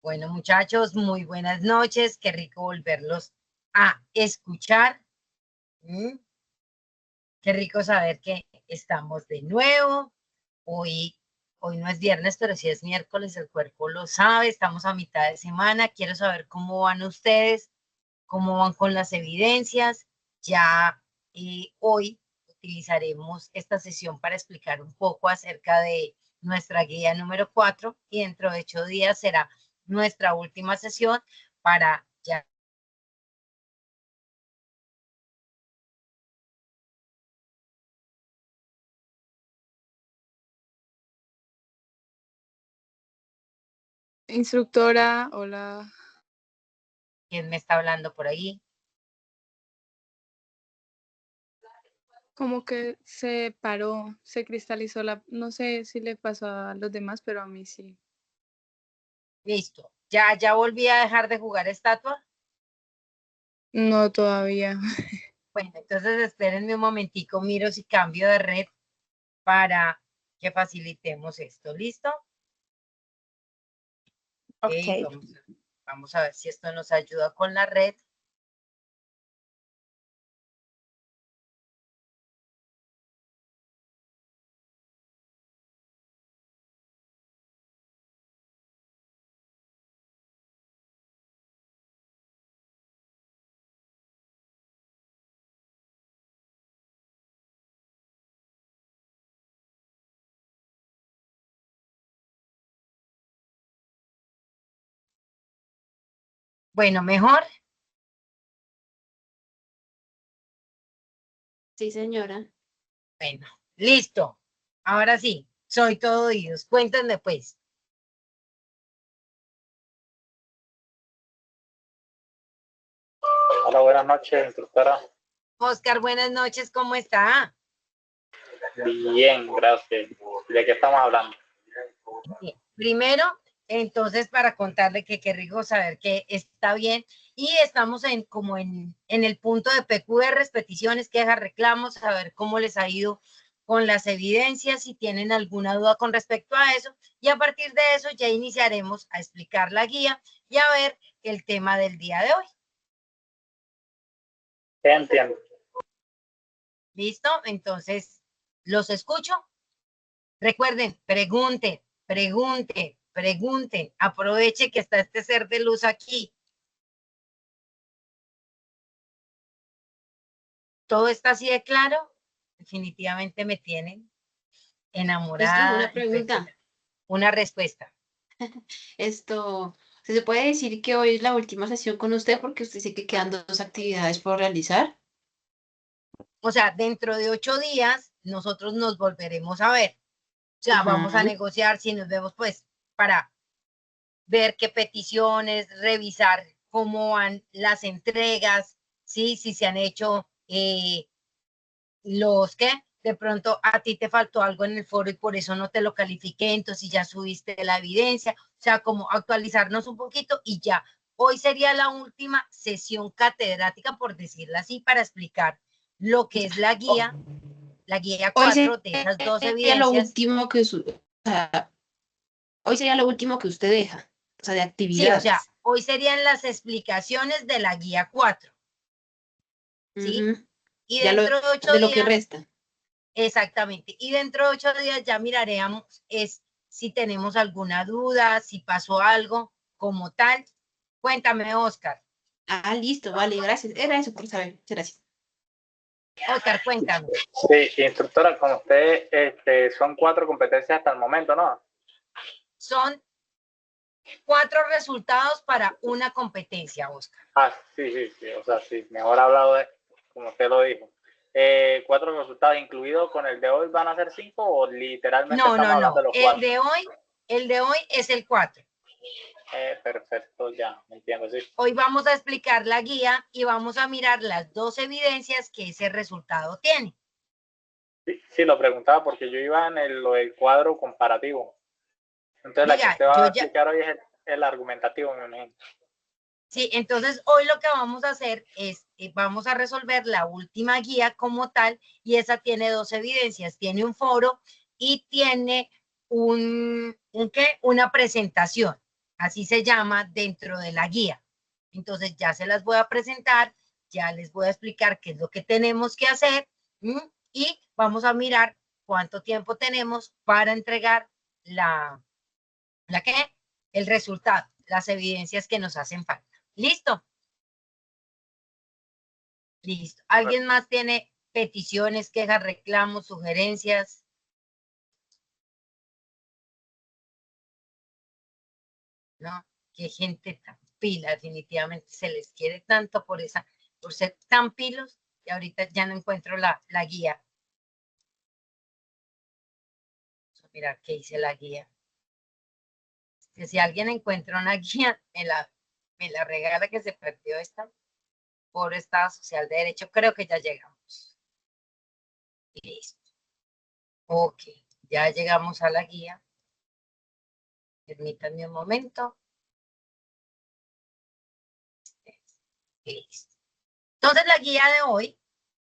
Bueno, muchachos, muy buenas noches. Qué rico volverlos a escuchar. ¿Mm? Qué rico saber que estamos de nuevo. Hoy, hoy no es viernes, pero sí es miércoles, el cuerpo lo sabe. Estamos a mitad de semana. Quiero saber cómo van ustedes, cómo van con las evidencias. Ya hoy utilizaremos esta sesión para explicar un poco acerca de nuestra guía número 4 y dentro de 8 días será nuestra última sesión para ya. Instructora, hola. ¿Quién me está hablando por ahí? Como que se paró, se cristalizó no sé si le pasó a los demás, pero a mí sí. Listo. ¿Ya volví a dejar de jugar estatua? No todavía. Bueno, entonces espérenme un momentico, miro si cambio de red para que facilitemos esto. ¿Listo? Ok, Ok. vamos a ver si esto nos ayuda con la red. Bueno, mejor. Sí, señora. Bueno, listo. Ahora sí, soy todo oídos. Cuéntenme pues. Hola, buenas noches, instructora. Oscar, buenas noches, ¿cómo está? Bien, gracias. ¿De qué estamos hablando? Bien. Primero, entonces, para contarle que qué rico saber que está bien y estamos en el punto de PQR, peticiones, quejas, reclamos, a ver cómo les ha ido con las evidencias, si tienen alguna duda con respecto a eso, y a partir de eso ya iniciaremos a explicar la guía y a ver el tema del día de hoy. Entiendo. ¿Listo? Entonces, los escucho. Recuerden, pregunten, aproveche que está este ser de luz aquí. ¿Todo está así de claro? Definitivamente me tienen Maestra, enamorada una y perdida. pregunta. Una respuesta. ¿Se puede decir que hoy es la última sesión con usted porque usted dice que quedan dos actividades por realizar? O sea, dentro de 8 días nosotros nos volveremos a ver. O sea, vamos a Ajá. negociar si nos vemos pues para ver qué peticiones, revisar cómo van las entregas, ¿sí? Si se han hecho los que de pronto a ti te faltó algo en el foro y por eso no te lo califiqué, entonces ya subiste la evidencia, o sea, como actualizarnos un poquito y ya. Hoy sería la última sesión catedrática, por decirlo así, para explicar lo que es la guía Hoy 4 de esas dos sería lo evidencias. último hoy sería lo último que usted deja, o sea, de Sí, o sea, actividades. hoy serían las explicaciones de la guía 4, ¿sí? Ujú. Y Ya lo dentro de ocho de lo que días resta. Exactamente. Y dentro de 8 días ya miraremos si tenemos alguna duda, si pasó algo como tal. Cuéntame, Oscar. Ah, listo, vale, gracias. Era eso por saber. Muchas gracias. Oscar, cuéntame. Sí, instructora, con usted son 4 competencias hasta el momento, ¿no? Son 4 resultados para una competencia, Oscar. Ah, sí, o sea, sí, mejor hablado de, como usted lo dijo. 4 resultados, incluidos con el de hoy, ¿van a ser 5 o literalmente No, estamos no, hablando no. de los 4? El de hoy es el 4. Perfecto, ya, entiendo, sí. Hoy vamos a explicar la guía y vamos a mirar las 2 evidencias que ese resultado tiene. Sí, lo preguntaba porque yo iba en lo del cuadro comparativo. Entonces, la que Diga, usted va yo a ya, explicar hoy es el argumentativo, me imagino. sí, entonces hoy lo que vamos a hacer es, vamos a resolver la última guía como tal, y esa tiene 2 evidencias, tiene un foro y tiene ¿qué? Una presentación. Así se llama dentro de la guía. Entonces ya se las voy a presentar, ya les voy a explicar qué es lo que tenemos que hacer y vamos a mirar cuánto tiempo tenemos para entregar el resultado, las evidencias que nos hacen falta. ¿Listo? Listo. ¿Alguien más tiene peticiones, quejas, reclamos, sugerencias? ¿No? Qué gente tan pila, definitivamente se les quiere tanto por ser tan pilos, y ahorita ya no encuentro la guía. Vamos a mirar qué dice la guía. Que si alguien encuentra una guía, me la regala, que se perdió esta por Estado Social de Derecho. Creo que ya llegamos. Listo. Ok, ya llegamos a la guía. Permítanme un momento. Listo. Entonces la guía de hoy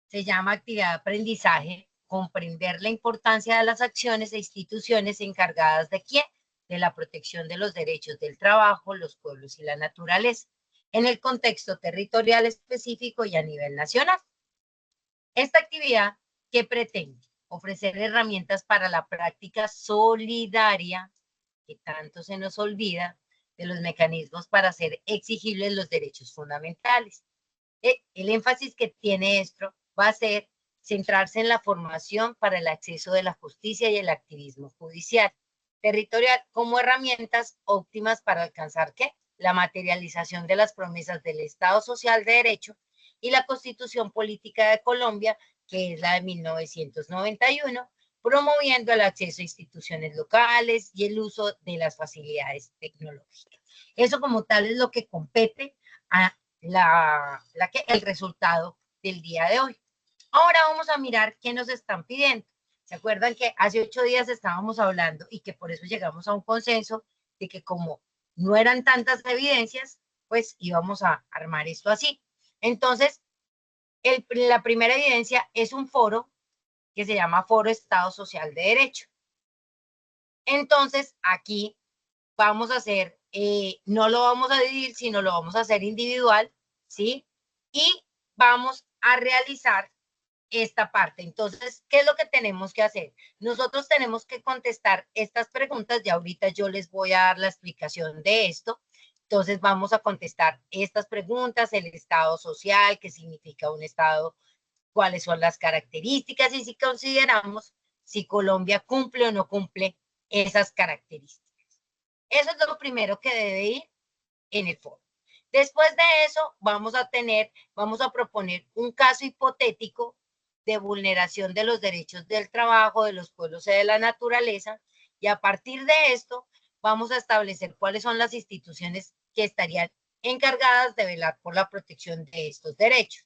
se llama Actividad de Aprendizaje, comprender la importancia de las acciones e instituciones encargadas de ¿quién? De la protección de los derechos del trabajo, los pueblos y la naturaleza, en el contexto territorial específico y a nivel nacional. Esta actividad, ¿qué pretende? Ofrecer herramientas para la práctica solidaria, que tanto se nos olvida, de los mecanismos para hacer exigibles los derechos fundamentales. El énfasis que tiene esto va a ser centrarse en la formación para el acceso de la justicia y el activismo judicial territorial como herramientas óptimas para alcanzar ¿qué? La materialización de las promesas del Estado Social de Derecho y la Constitución Política de Colombia, que es la de 1991, promoviendo el acceso a instituciones locales y el uso de las facilidades tecnológicas. Eso como tal es lo que compete a el resultado del día de hoy. Ahora vamos a mirar qué nos están pidiendo. ¿Se acuerdan que hace 8 días estábamos hablando y que por eso llegamos a un consenso de que como no eran tantas evidencias, pues íbamos a armar esto así? Entonces, la primera evidencia es un foro que se llama Foro Estado Social de Derecho. Entonces, aquí vamos a hacer, no lo vamos a dividir, sino lo vamos a hacer individual, ¿sí? Y vamos a realizar esta parte. Entonces, ¿qué es lo que tenemos que hacer? Nosotros tenemos que contestar estas preguntas, ya ahorita yo les voy a dar la explicación de esto. Entonces, vamos a contestar estas preguntas, el estado social, qué significa un estado, cuáles son las características y si consideramos si Colombia cumple o no cumple esas características. Eso es lo primero que debe ir en el foro. Después de eso, vamos a proponer un caso hipotético de vulneración de los derechos del trabajo, de los pueblos y de la naturaleza, y a partir de esto, vamos a establecer cuáles son las instituciones que estarían encargadas de velar por la protección de estos derechos.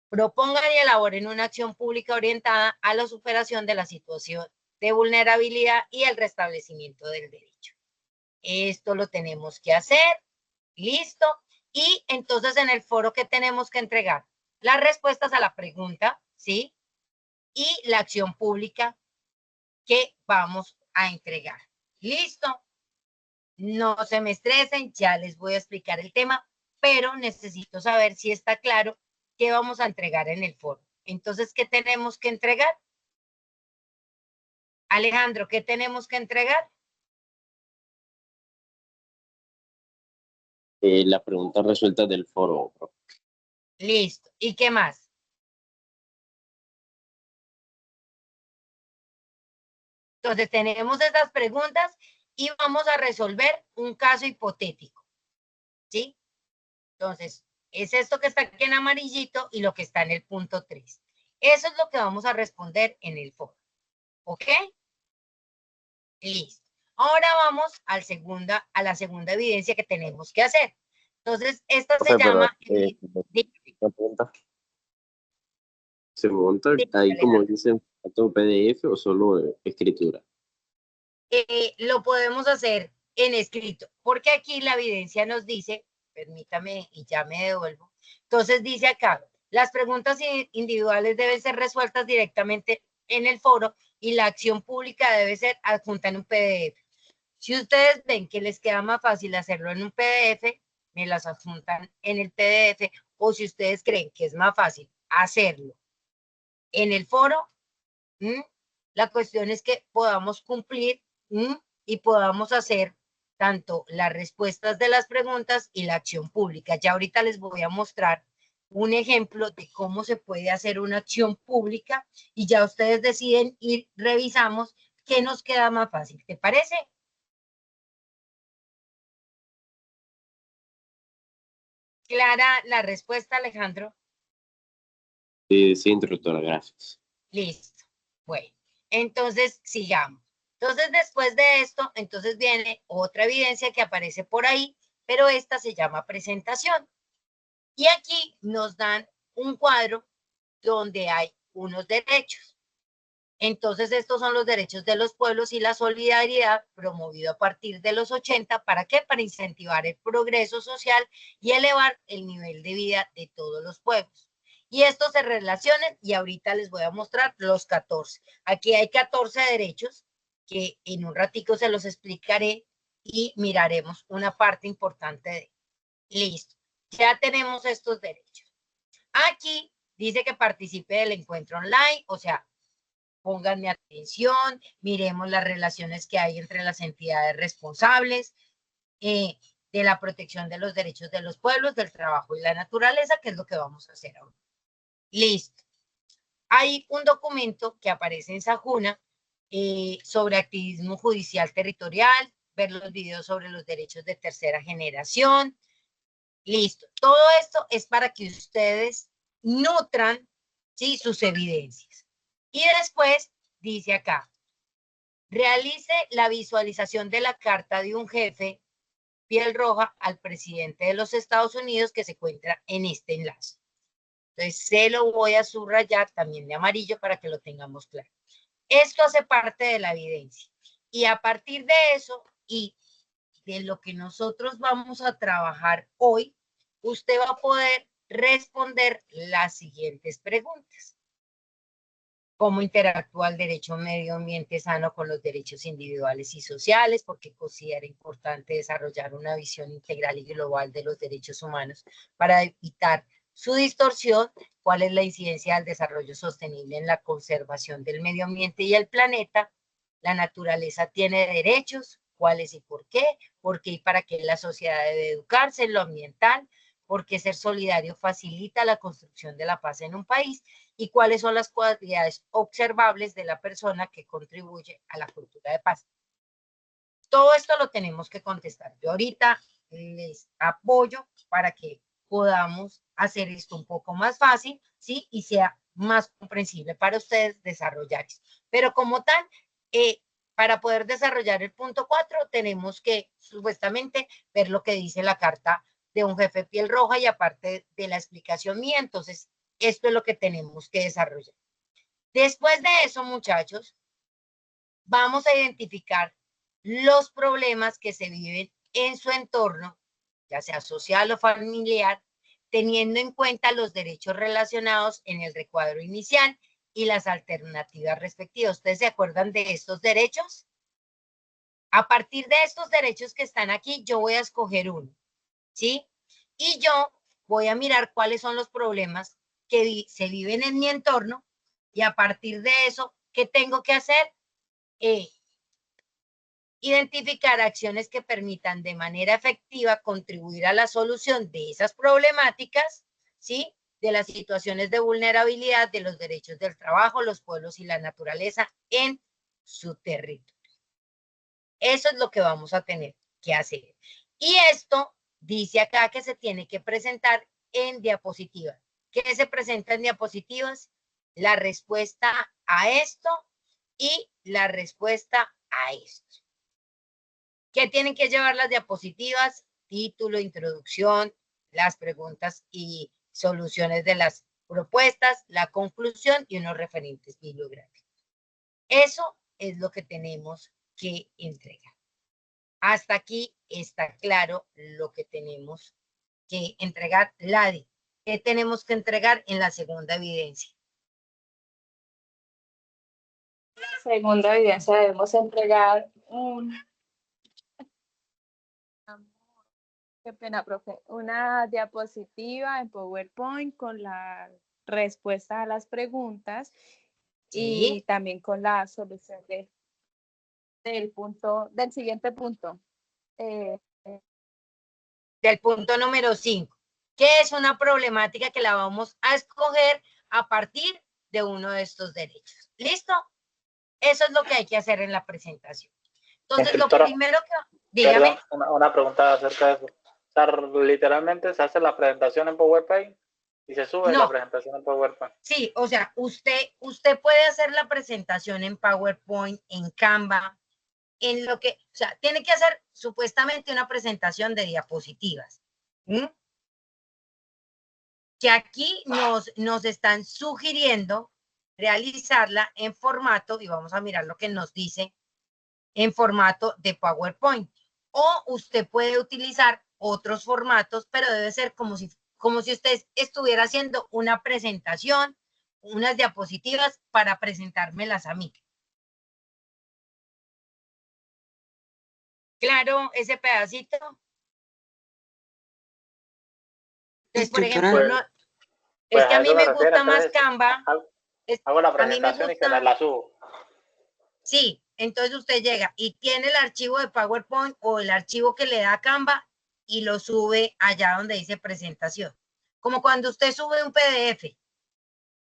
Propongan y elaboren una acción pública orientada a la superación de la situación de vulnerabilidad y el restablecimiento del derecho. Esto lo tenemos que hacer, listo, y entonces en el foro que tenemos que entregar las respuestas a la pregunta, ¿sí? Y la acción pública que vamos a entregar. ¿Listo? No se me estresen, ya les voy a explicar el tema, pero necesito saber si está claro qué vamos a entregar en el foro. Entonces, ¿qué tenemos que entregar? Alejandro, ¿qué tenemos que entregar? La pregunta resuelta del foro. Listo. ¿Y qué más? Entonces, tenemos estas preguntas y vamos a resolver un caso hipotético, ¿sí? Entonces, es esto que está aquí en amarillito y lo que está en el punto 3. Eso es lo que vamos a responder en el foro. ¿Ok? Listo. Ahora vamos a la segunda evidencia que tenemos que hacer. Entonces, esta se llama... La pregunta, ¿se monta ahí como dice en formato PDF o solo escritura? Lo podemos hacer en escrito, porque aquí la evidencia nos dice, permítame y ya me devuelvo, entonces dice acá, las preguntas individuales deben ser resueltas directamente en el foro y la acción pública debe ser adjunta en un PDF. Si ustedes ven que les queda más fácil hacerlo en un PDF, me las adjuntan en el PDF, o si ustedes creen que es más fácil hacerlo en el foro, la cuestión es que podamos cumplir y podamos hacer tanto las respuestas de las preguntas y la acción pública. Ya ahorita les voy a mostrar un ejemplo de cómo se puede hacer una acción pública y ya ustedes deciden y revisamos qué nos queda más fácil. ¿Te parece? ¿Clara la respuesta, Alejandro? Sí, doctora, gracias. Listo. Bueno, entonces sigamos. Entonces, después de esto, entonces viene otra evidencia que aparece por ahí, pero esta se llama presentación. Y aquí nos dan un cuadro donde hay unos derechos. Entonces, estos son los derechos de los pueblos y la solidaridad promovido a partir de los 80. ¿Para qué? Para incentivar el progreso social y elevar el nivel de vida de todos los pueblos. Y estos se relacionan y ahorita les voy a mostrar los 14. Aquí hay 14 derechos que en un ratico se los explicaré y miraremos una parte importante de. Listo. Ya tenemos estos derechos. Aquí dice que participe del encuentro online, o sea, pónganme atención, miremos las relaciones que hay entre las entidades responsables, de la protección de los derechos de los pueblos, del trabajo y la naturaleza, que es lo que vamos a hacer ahora. Listo. Hay un documento que aparece en Sajuna sobre activismo judicial territorial, ver los videos sobre los derechos de tercera generación. Listo. Todo esto es para que ustedes nutran, ¿sí?, sus evidencias. Y después dice acá, realice la visualización de la carta de un jefe piel roja al presidente de los Estados Unidos que se encuentra en este enlace. Entonces, se lo voy a subrayar también de amarillo para que lo tengamos claro. Esto hace parte de la evidencia. Y a partir de eso y de lo que nosotros vamos a trabajar hoy, usted va a poder responder las siguientes preguntas. ¿Cómo interactúa el derecho a un medio ambiente sano con los derechos individuales y sociales? Porque considera importante desarrollar una visión integral y global de los derechos humanos para evitar su distorsión. ¿Cuál es la incidencia del desarrollo sostenible en la conservación del medio ambiente y el planeta? ¿La naturaleza tiene derechos? ¿Cuáles y por qué? ¿Por qué y para qué la sociedad debe educarse en lo ambiental? ¿Por qué ser solidario facilita la construcción de la paz en un país? ¿Y cuáles son las cualidades observables de la persona que contribuye a la cultura de paz? Todo esto lo tenemos que contestar. Yo ahorita les apoyo para que podamos hacer esto un poco más fácil, ¿sí? Y sea más comprensible para ustedes desarrollar esto. Pero como tal, para poder desarrollar el punto 4, tenemos que supuestamente ver lo que dice la carta de un jefe piel roja y aparte de la explicación mía. Entonces, esto es lo que tenemos que desarrollar. Después de eso, muchachos, vamos a identificar los problemas que se viven en su entorno, ya sea social o familiar, teniendo en cuenta los derechos relacionados en el recuadro inicial y las alternativas respectivas. ¿Ustedes se acuerdan de estos derechos? A partir de estos derechos que están aquí, yo voy a escoger uno, ¿sí? Y yo voy a mirar cuáles son los problemas que se viven en mi entorno y a partir de eso, ¿qué tengo que hacer? Identificar acciones que permitan de manera efectiva contribuir a la solución de esas problemáticas, ¿sí? De las situaciones de vulnerabilidad de los derechos del trabajo, los pueblos y la naturaleza en su territorio. Eso es lo que vamos a tener que hacer. Y esto dice acá que se tiene que presentar en diapositivas. ¿Qué se presenta en diapositivas? La respuesta a esto y la respuesta a esto. ¿Qué tienen que llevar las diapositivas? Título, introducción, las preguntas y soluciones de las propuestas, la conclusión y unos referentes bibliográficos. Eso es lo que tenemos que entregar. Hasta aquí está claro lo que tenemos que entregar. Ladi, ¿qué tenemos que entregar en la segunda evidencia? Segunda evidencia, debemos entregar un Qué pena, profe. Una diapositiva en PowerPoint con la respuesta a las preguntas y ¿sí? también con la solución del siguiente punto. Eh, Del punto número 5, que es una problemática que la vamos a escoger a partir de uno de estos derechos. ¿Listo? Eso es lo que hay que hacer en la presentación. Entonces, lo Instructora, primero que... perdón, Dígame. una pregunta acerca de eso. O sea, literalmente se hace la presentación en PowerPoint y se sube la No, presentación en PowerPoint. sí, o sea, usted puede hacer la presentación en PowerPoint, en Canva, en lo que, o sea, tiene que hacer supuestamente una presentación de diapositivas. ¿Mm? Que aquí nos están sugiriendo realizarla en formato, y vamos a mirar lo que nos dice, en formato de PowerPoint. O usted puede utilizar otros formatos, pero debe ser como si usted estuviera haciendo una presentación, unas diapositivas para presentármelas a mí. Claro, ese pedacito. Entonces, por ejemplo, Instructora, no, Pues es que a a mí eso me me refiero, gusta más entonces Canva. hago la A mí me presentación y se gusta, la subo. sí, entonces usted llega y tiene el archivo de PowerPoint o el archivo que le da Canva y lo sube allá donde dice presentación. Como cuando usted sube un PDF,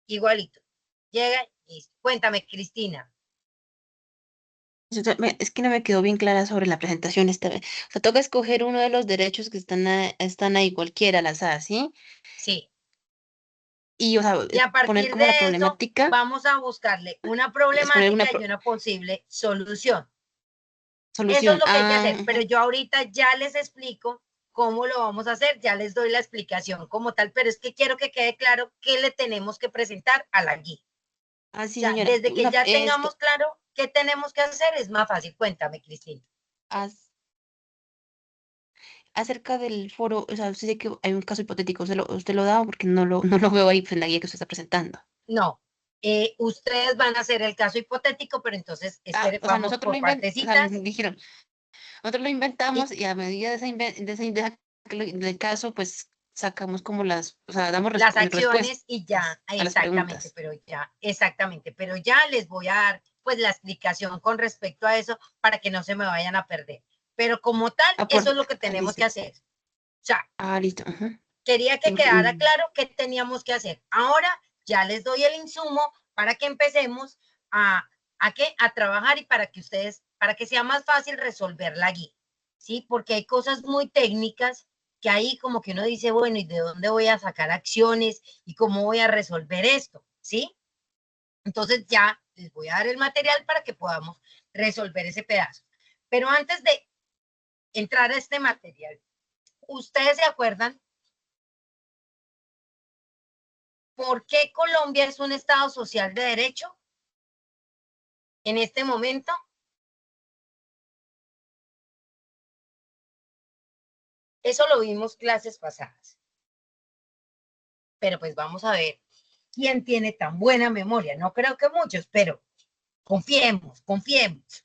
igualito. Llega y cuéntame, Cristina. es que no me quedó bien clara sobre la presentación esta vez. O sea, toca escoger uno de los derechos que están ahí cualquiera al azar, ¿sí? Sí. Y, o sea, Y a poner partir como la de eso, problemática, vamos a buscarle una exponer una problemática y una posible solución. Eso es solución. lo que hay que Ah, hacer, pero yo ahorita ya les explico cómo lo vamos a hacer, ya les doy la explicación como tal, pero es que quiero que quede claro qué le tenemos que presentar a la guía. O sí, sea, señora. desde que Una, ya tengamos esto, claro qué tenemos que hacer, es más fácil. Cuéntame, Cristina. as- acerca del foro, o sea, usted dice que hay un caso hipotético, usted lo da porque no lo veo ahí pues, en la guía que usted está presentando. No, ustedes van a hacer el caso hipotético, pero entonces, Ah, espere, o sea, vamos nosotros lo por inventamos, o sea, partecitas. dijeron, nosotros lo Y inventamos y a medida del caso, pues sacamos como o sea, damos las respuestas acciones y ya, a las exactamente, preguntas. pero ya, exactamente, pero ya les voy a dar pues la explicación con respecto a eso para que no se me vayan a perder. Pero como tal, Ah, eso es lo que tenemos listo. que hacer. O sea, Listo. Ajá. quería Sí, que quedara claro qué teníamos que hacer. Ahora ya les doy el insumo para que empecemos a trabajar y para que ustedes, para que sea más fácil resolver la guía, ¿sí? Porque hay cosas muy técnicas que ahí como que uno dice, bueno, ¿y de dónde voy a sacar acciones y cómo voy a resolver esto? ¿Sí? Entonces ya les voy a dar el material para que podamos resolver ese pedazo. Pero antes de entrar a este material, ¿ustedes se acuerdan por qué Colombia es un Estado social de derecho en este momento? Eso lo vimos clases pasadas. Pero pues vamos a ver quién tiene tan buena memoria. No creo que muchos, pero confiemos, confiemos.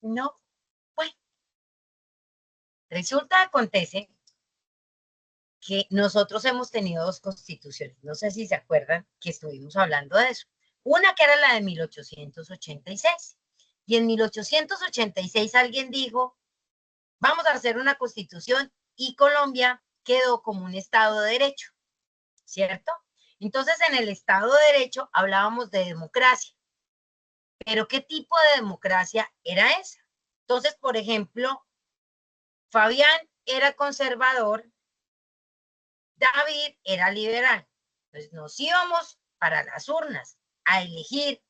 No, bueno, resulta, acontece que nosotros hemos tenido dos constituciones. No sé si se acuerdan que estuvimos hablando de eso. Una que era la de 1886. Y en 1886 alguien dijo, vamos a hacer una constitución y Colombia quedó como un Estado de Derecho, ¿cierto? Entonces en el Estado de Derecho hablábamos de democracia, pero ¿qué tipo de democracia era esa? Entonces, por ejemplo, Fabián era conservador, David era liberal. Entonces nos íbamos para las urnas a elegir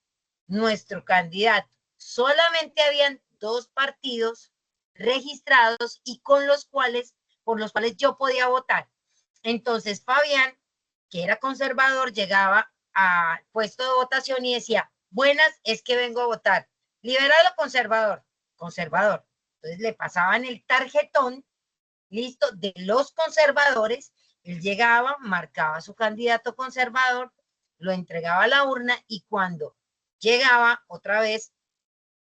nuestro candidato. Solamente habían dos partidos registrados y por los cuales yo podía votar. Entonces Fabián, que era conservador, llegaba al puesto de votación y decía, buenas, es que vengo a votar. ¿Liberal o conservador? Conservador. Entonces le pasaban el tarjetón listo, de los conservadores. Él llegaba, marcaba su candidato conservador, lo entregaba a la urna y cuando llegaba otra vez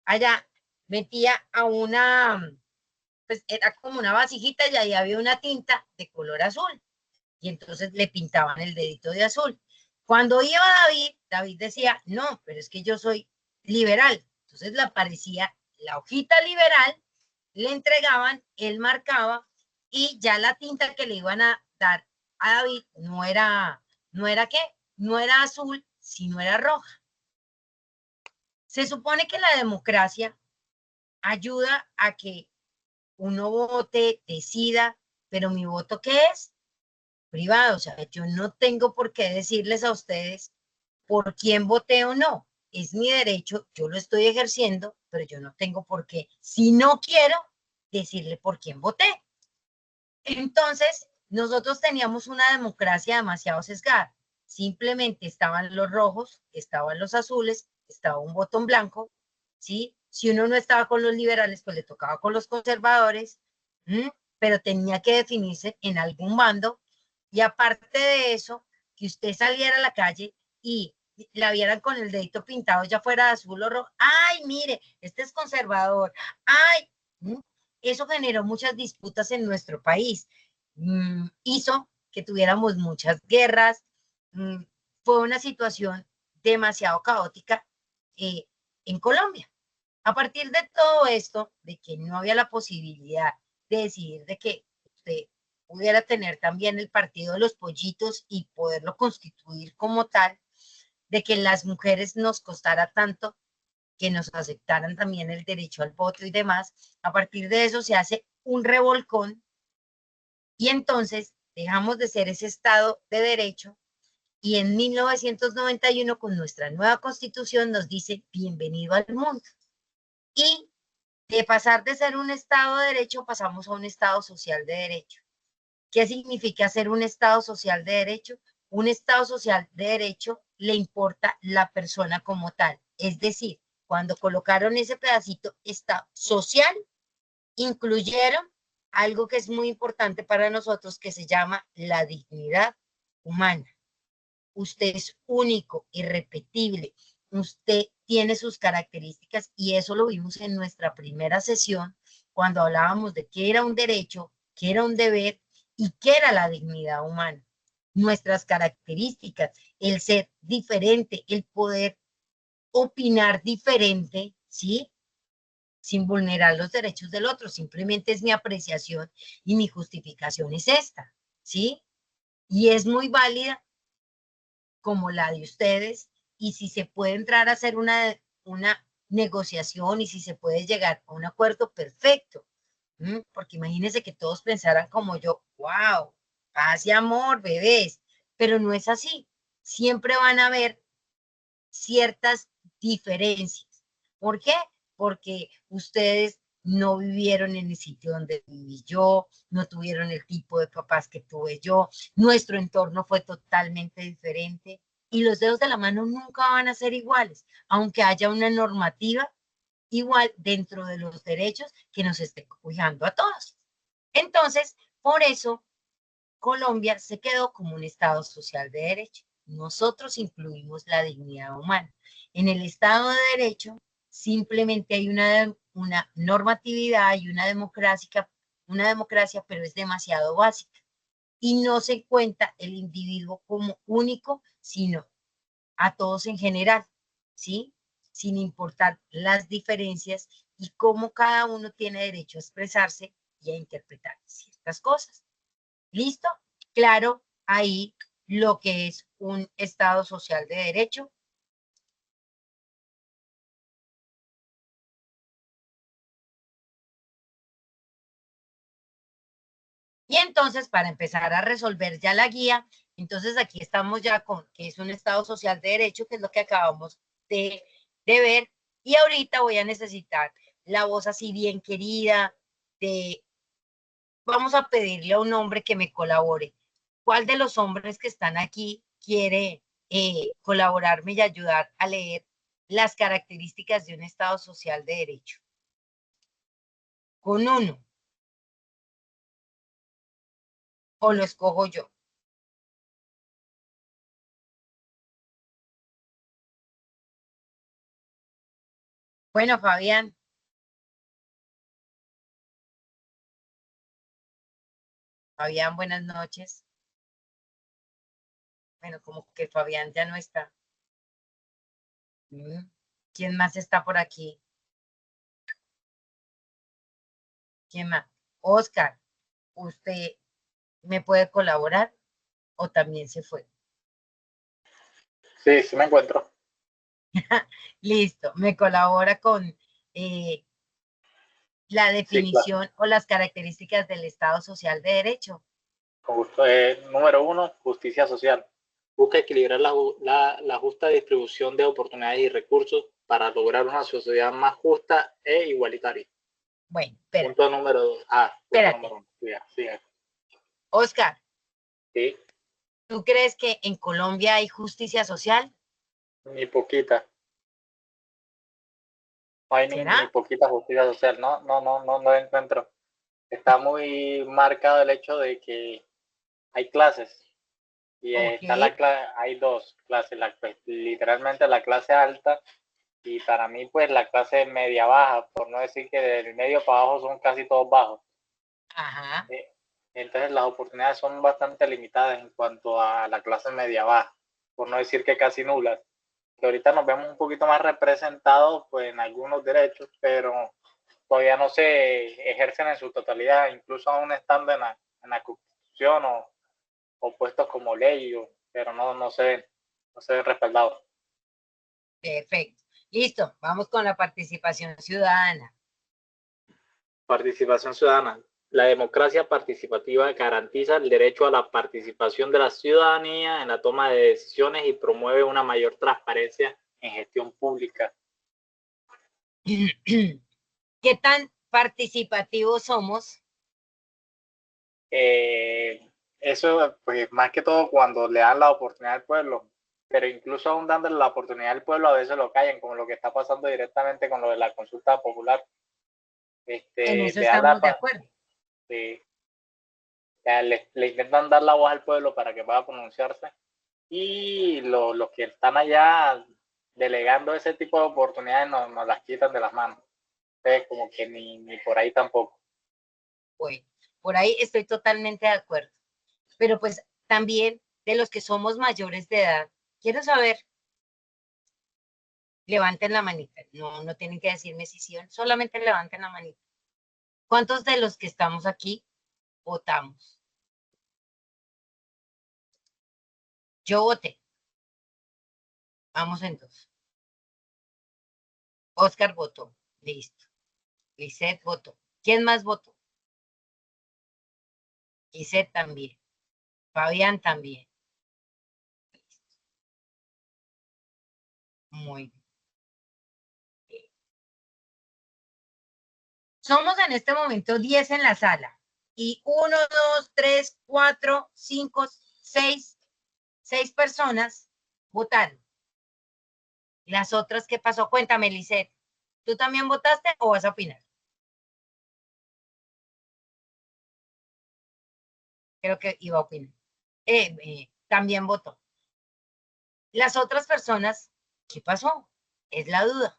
allá, metía a una, pues era como una vasijita y ahí había una tinta de color azul y entonces le pintaban el dedito de azul. Cuando iba David, David decía, no, pero es que yo soy liberal. Entonces le aparecía la hojita liberal, le entregaban, él marcaba y ya la tinta que le iban a dar a David no era qué, no era azul, sino era roja. Se supone que la democracia ayuda a que uno vote, decida, pero mi voto ¿qué es? Privado, o sea, yo no tengo por qué decirles a ustedes por quién voté o no. Es mi derecho, yo lo estoy ejerciendo, pero yo no tengo por qué, si no quiero, decirle por quién voté. Entonces, nosotros teníamos una democracia demasiado sesgada. Simplemente estaban los rojos, estaban los azules, estaba un botón blanco, ¿sí? Si uno no estaba con los liberales, pues le tocaba con los conservadores, pero tenía que definirse en algún bando. Y aparte de eso, que usted saliera a la calle y la vieran con el dedito pintado, ya fuera de azul o rojo. Ay, mire, este es conservador. Ay, eso generó muchas disputas en nuestro país. Hizo que tuviéramos muchas guerras. Fue una situación demasiado caótica eh, en Colombia. A partir de todo esto, de que no había la posibilidad de decidir de que usted pudiera tener también el partido de los pollitos y poderlo constituir como tal, de que las mujeres nos costara tanto que nos aceptaran también el derecho al voto y demás, a partir de eso se hace un revolcón y entonces dejamos de ser ese Estado de Derecho y en 1991 con nuestra nueva constitución nos dice bienvenido al mundo. Y de pasar de ser un Estado de Derecho pasamos a un Estado social de derecho. ¿Qué significa ser un Estado social de derecho? Un Estado social de derecho le importa la persona como tal. Es decir, cuando colocaron ese pedacito Estado social, incluyeron algo que es muy importante para nosotros que se llama la dignidad humana. Usted es único, irrepetible, usted tiene sus características y eso lo vimos en nuestra primera sesión cuando hablábamos de qué era un derecho, qué era un deber y qué era la dignidad humana. Nuestras características, el ser diferente, el poder opinar diferente, ¿sí? Sin vulnerar los derechos del otro, simplemente es mi apreciación y mi justificación es esta, ¿sí? Y es muy válida como la de ustedes y si se puede entrar a hacer una negociación y si se puede llegar a un acuerdo perfecto, porque imagínense que todos pensaran como yo, wow, paz y amor, bebés, pero no es así, siempre van a haber ciertas diferencias. ¿Por qué? Porque ustedes no vivieron en el sitio donde viví yo, no tuvieron el tipo de papás que tuve yo, nuestro entorno fue totalmente diferente y los dedos de la mano nunca van a ser iguales, aunque haya una normativa igual dentro de los derechos que nos esté cuidando a todos. Entonces, por eso Colombia se quedó como un Estado social de derecho. Nosotros incluimos la dignidad humana. En el Estado de Derecho simplemente hay una normatividad y una democracia, pero es demasiado básica. Y no se cuenta el individuo como único, sino a todos en general, ¿sí? Sin importar las diferencias y cómo cada uno tiene derecho a expresarse y a interpretar ciertas cosas. ¿Listo? Claro, ahí lo que es un Estado social de derecho. Y entonces, para empezar a resolver ya la guía, entonces aquí estamos ya con que es un Estado social de derecho, que es lo que acabamos de ver. Y ahorita voy a necesitar la voz así bien querida de, vamos a pedirle a un hombre que me colabore. ¿Cuál de los hombres que están aquí quiere colaborarme y ayudar a leer las características de un Estado social de derecho? Con uno. o lo escojo yo? Bueno, Fabián. Fabián, buenas noches. Bueno, como que Fabián ya no está. ¿Quién más está por aquí? ¿Quién más? Oscar, ¿usted me puede colaborar o también se fue? Sí, sí me encuentro. Listo, me colabora con la Sí, claro. definición o las características del Estado Social de Derecho. Con gusto. Número 1, justicia social. Busca equilibrar la justa distribución de oportunidades y recursos para lograr una sociedad más justa e igualitaria. Bueno, espera, Punto número 2. Punto espérate. número 1. Siga. Oscar, Sí, ¿tú crees que en Colombia hay justicia social? ni poquita. No hay ni ¿Será? poquita justicia social. No lo encuentro. Está muy marcado el hecho de que hay clases. Y Ok. hay dos clases, literalmente la clase alta y para mí pues la clase media baja, por no decir que del medio para abajo son casi todos bajos. Ajá. Entonces las oportunidades son bastante limitadas en cuanto a la clase media baja, por no decir que casi nulas. Que ahorita nos vemos un poquito más representados pues en algunos derechos, pero todavía no se ejercen en su totalidad, incluso aún estando en la Constitución o puestos como ley, pero no se ven respaldados. Perfecto. Listo, vamos con la participación ciudadana. Participación ciudadana. La democracia participativa garantiza el derecho a la participación de la ciudadanía en la toma de decisiones y promueve una mayor transparencia en gestión pública. ¿Qué tan participativos somos? Eso, pues más que todo cuando le dan la oportunidad al pueblo, pero incluso aún dándole la oportunidad al pueblo, a veces lo callan, como lo que está pasando directamente con lo de la consulta popular. En eso Le dan estamos de acuerdo. le intentan dar la voz al pueblo para que pueda pronunciarse y los que están allá delegando ese tipo de oportunidades nos las quitan de las manos. Entonces, como que ni por ahí tampoco. Bueno, por ahí estoy totalmente de acuerdo. Pero pues también de los que somos mayores de edad, quiero saber, levanten la manita. No tienen que decirme si sí o no, solamente levanten la manita. ¿Cuántos de los que estamos aquí votamos? Yo voté. Vamos entonces. Oscar votó. Listo. Lisette votó. ¿Quién más votó? Lisette también. Fabián también. Muy bien. Somos en este momento 10 en la sala. Y 1, 2, 3, 4, 5, 6 personas votaron. Las otras, ¿qué pasó? Cuéntame, Lisette. ¿Tú también votaste o vas a opinar? Creo que iba a opinar. También votó. Las otras personas, ¿qué pasó? Es la duda.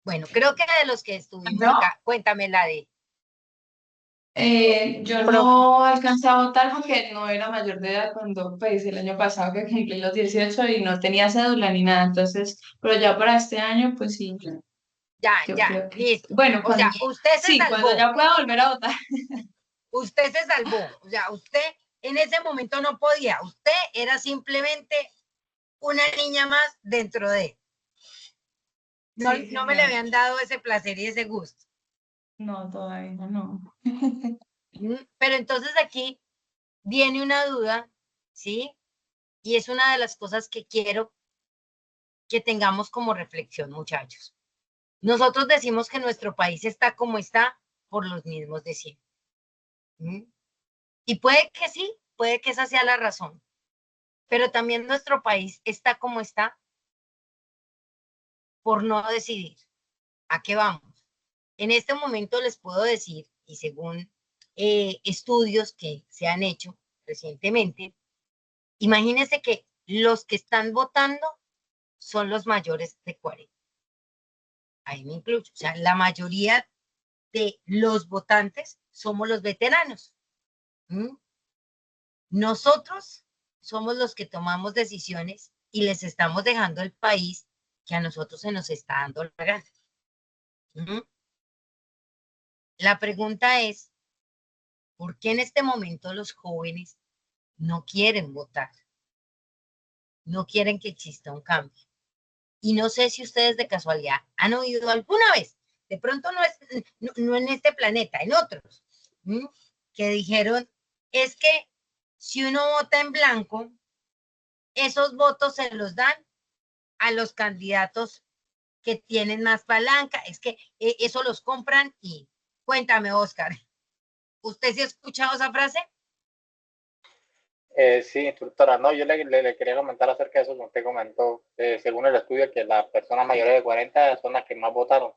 Bueno, creo que de los que estuvimos acá, cuéntame la de. Yo no alcancé a votar porque no era mayor de edad cuando, pues, el año pasado que cumplí los 18 y no tenía cédula ni nada, entonces, pero ya para este año, pues sí, yo Ya, creo que, listo. bueno, O sea, usted se sí, cuando salvó. ya pueda volver a votar. Usted se salvó. O sea, usted en ese momento no podía. Usted era simplemente una niña más dentro de. No, Sí, no me le señor. habían dado ese placer y ese gusto. No, todavía no. Pero entonces aquí viene una duda, ¿sí? Y es una de las cosas que quiero que tengamos como reflexión, muchachos. Nosotros decimos que nuestro país está como está por los mismos de siempre. Y puede que sí, puede que esa sea la razón. Pero también nuestro país está como está por no decidir. ¿A qué vamos? En este momento les puedo decir, y según estudios que se han hecho recientemente, imagínense que los que están votando son los mayores de 40. Ahí me incluyo. O sea, la mayoría de los votantes somos los veteranos. ¿Mm? Nosotros somos los que tomamos decisiones y les estamos dejando el país que a nosotros se nos está dando la gana. ¿Mm? La pregunta es, ¿por qué en este momento los jóvenes no quieren votar? No quieren que exista un cambio. Y no sé si ustedes de casualidad han oído alguna vez, de pronto no en este planeta, en otros, que dijeron, es que si uno vota en blanco, esos votos se los dan a los candidatos que tienen más palanca, es que eso los compran y cuéntame, Oscar, ¿usted sí ha escuchado esa frase? Sí, instructora, no, yo le quería comentar acerca de eso, como usted comentó, según el estudio, que las personas mayores de 40 son las que más votaron,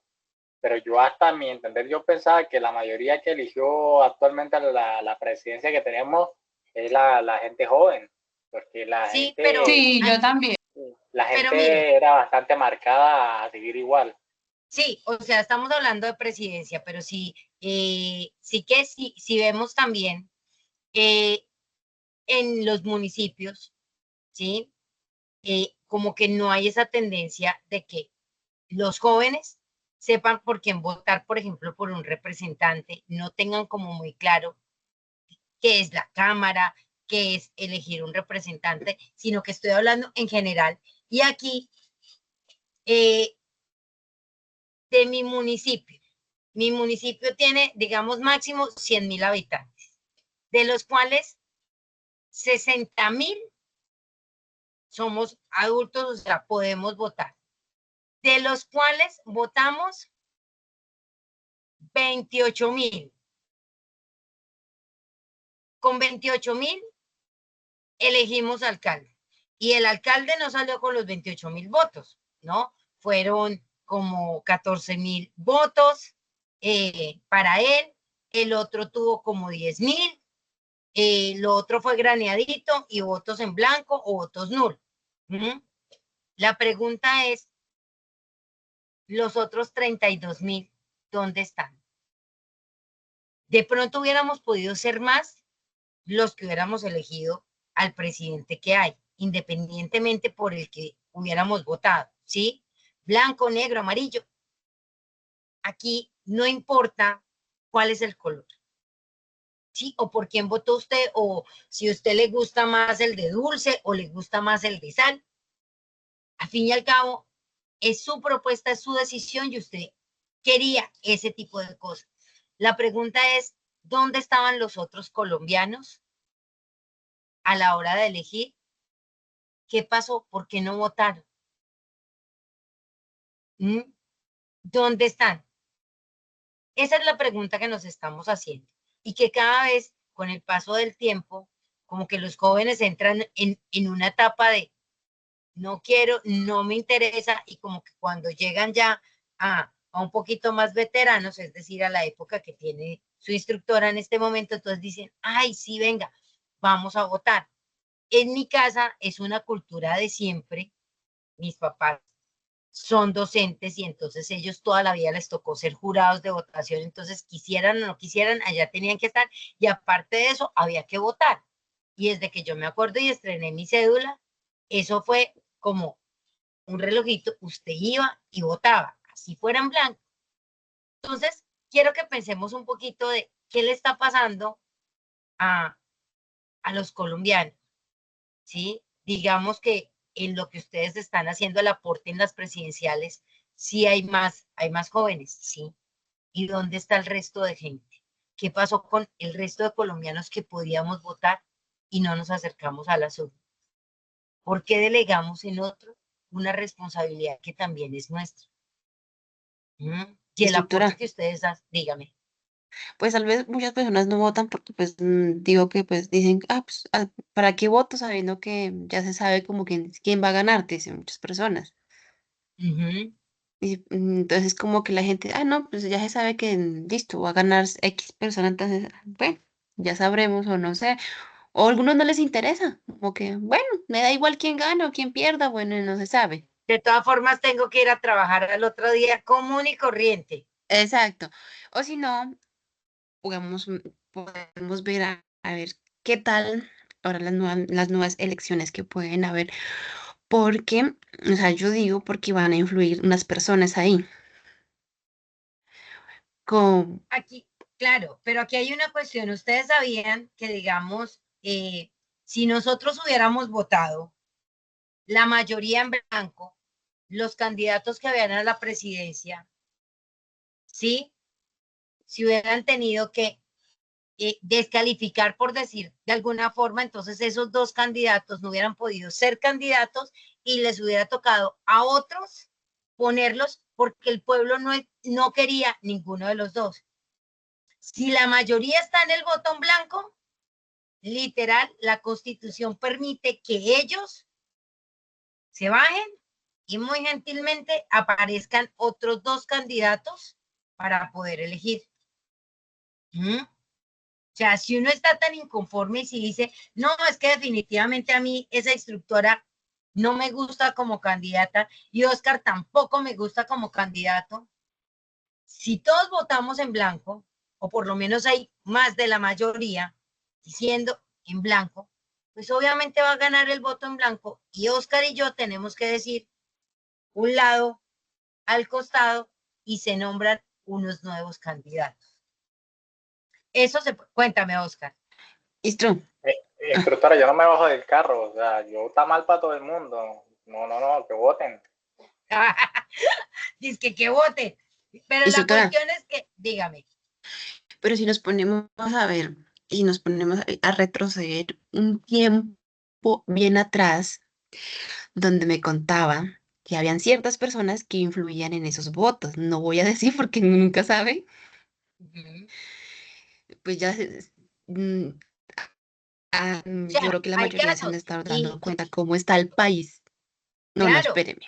pero yo hasta mi entender, yo pensaba que la mayoría que eligió actualmente la presidencia que tenemos es la gente joven, porque Sí, pero, Sí, yo también. la pero gente mire, era bastante marcada a seguir igual. sí, o sea, estamos hablando de presidencia, pero sí, sí vemos también eh, en los municipios, ¿sí? Como que no hay esa tendencia de que los jóvenes sepan por quién votar, por ejemplo, por un representante, no tengan como muy claro qué es la Cámara, qué es elegir un representante, sino que estoy hablando en general. Y aquí, eh, de mi municipio tiene, digamos, máximo 100.000 habitantes, de los cuales 60.000 somos adultos, o sea, podemos votar, de los cuales votamos 28.000. Con 28.000 elegimos alcalde. Y el alcalde no salió con los 28.000 votos, ¿no? Fueron como 14.000 votos para él. El otro tuvo como 10.000. Lo otro fue graneadito y votos en blanco o votos nulos. ¿Mm? La pregunta es, los otros 32.000, ¿dónde están? De pronto hubiéramos podido ser más los que hubiéramos elegido al presidente que hay, independientemente por el que hubiéramos votado, ¿sí? Blanco, negro, amarillo. Aquí no importa cuál es el color, ¿sí? O por quién votó usted, o si a usted le gusta más el de dulce o le gusta más el de sal. Al fin y al cabo, es su propuesta, es su decisión y usted quería ese tipo de cosas. La pregunta es, ¿dónde estaban los otros colombianos a la hora de elegir? ¿Qué pasó? ¿Por qué no votaron? ¿Mm? ¿Dónde están? Esa es la pregunta que nos estamos haciendo y que cada vez con el paso del tiempo, como que los jóvenes entran en una etapa de no quiero, no me interesa y como que cuando llegan ya a un poquito más veteranos, es decir, a la época que tiene su instructora en este momento, entonces dicen, ay, sí, venga, vamos a votar. En mi casa es una cultura de siempre, mis papás son docentes y entonces ellos toda la vida les tocó ser jurados de votación, entonces quisieran o no quisieran, allá tenían que estar y aparte de eso había que votar. Y desde que yo me acuerdo y estrené mi cédula, eso fue como un relojito, usted iba y votaba, así fuera en blanco. Entonces, quiero que pensemos un poquito de qué le está pasando a, a los colombianos, ¿sí? Digamos que en lo que ustedes están haciendo el aporte en las presidenciales, sí hay más jóvenes, ¿sí? ¿Y dónde está el resto de gente? ¿Qué pasó con el resto de colombianos que podíamos votar y no nos acercamos a las urnas? ¿Por qué delegamos en otro una responsabilidad que también es nuestra? Y el aporte Instructora, que ustedes hacen, dígame. pues tal vez muchas personas no votan porque pues digo que pues dicen, pues, ¿para qué voto sabiendo que ya se sabe como quién va a ganar? Dicen muchas personas. Ujú. Entonces como que la gente, no, pues ya se sabe que listo, va a ganar X persona, entonces, bueno, ya sabremos o no sé. O a algunos no les interesa, como que, bueno, me da igual quién gana o quién pierda, bueno, no se sabe. De todas formas, tengo que ir a trabajar al otro día común y corriente. Exacto. O si no, podemos ver a ver qué tal ahora las nuevas elecciones que pueden haber, porque, o sea, yo digo porque van a influir unas personas ahí, con, Aquí, claro, pero aquí hay una cuestión. Ustedes sabían que, digamos, si nosotros hubiéramos votado la mayoría en blanco, los candidatos que habían a la presidencia, ¿sí? Si hubieran tenido que descalificar, por decir de alguna forma, entonces esos dos candidatos no hubieran podido ser candidatos y les hubiera tocado a otros ponerlos porque el pueblo no quería ninguno de los dos. Si la mayoría está en el botón blanco, literal, la constitución permite que ellos se bajen y muy gentilmente aparezcan otros dos candidatos para poder elegir. ¿Mm? O sea, si uno está tan inconforme y si dice, no, es que definitivamente a mí esa instructora no me gusta como candidata y Oscar tampoco me gusta como candidato, si todos votamos en blanco, o por lo menos hay más de la mayoría diciendo en blanco, pues obviamente va a ganar el voto en blanco y Oscar y yo tenemos que decir un lado al costado y se nombran unos nuevos candidatos. Eso se... Cuéntame, Oscar. listo. Instructora, yo no me bajo del carro, o sea, yo está mal para todo el mundo. No, que voten. Dice que vote. Pero la Instructora, cuestión es que, dígame. pero si nos ponemos a ver y nos ponemos a retroceder un tiempo bien atrás, donde me contaba que habían ciertas personas que influían en esos votos. No voy a decir porque nunca sabe, Uh-huh. pues ya O yo sea, creo que la hay mayoría se han de casos. estar Y dando cuenta cómo está el país. No, claro, espéreme.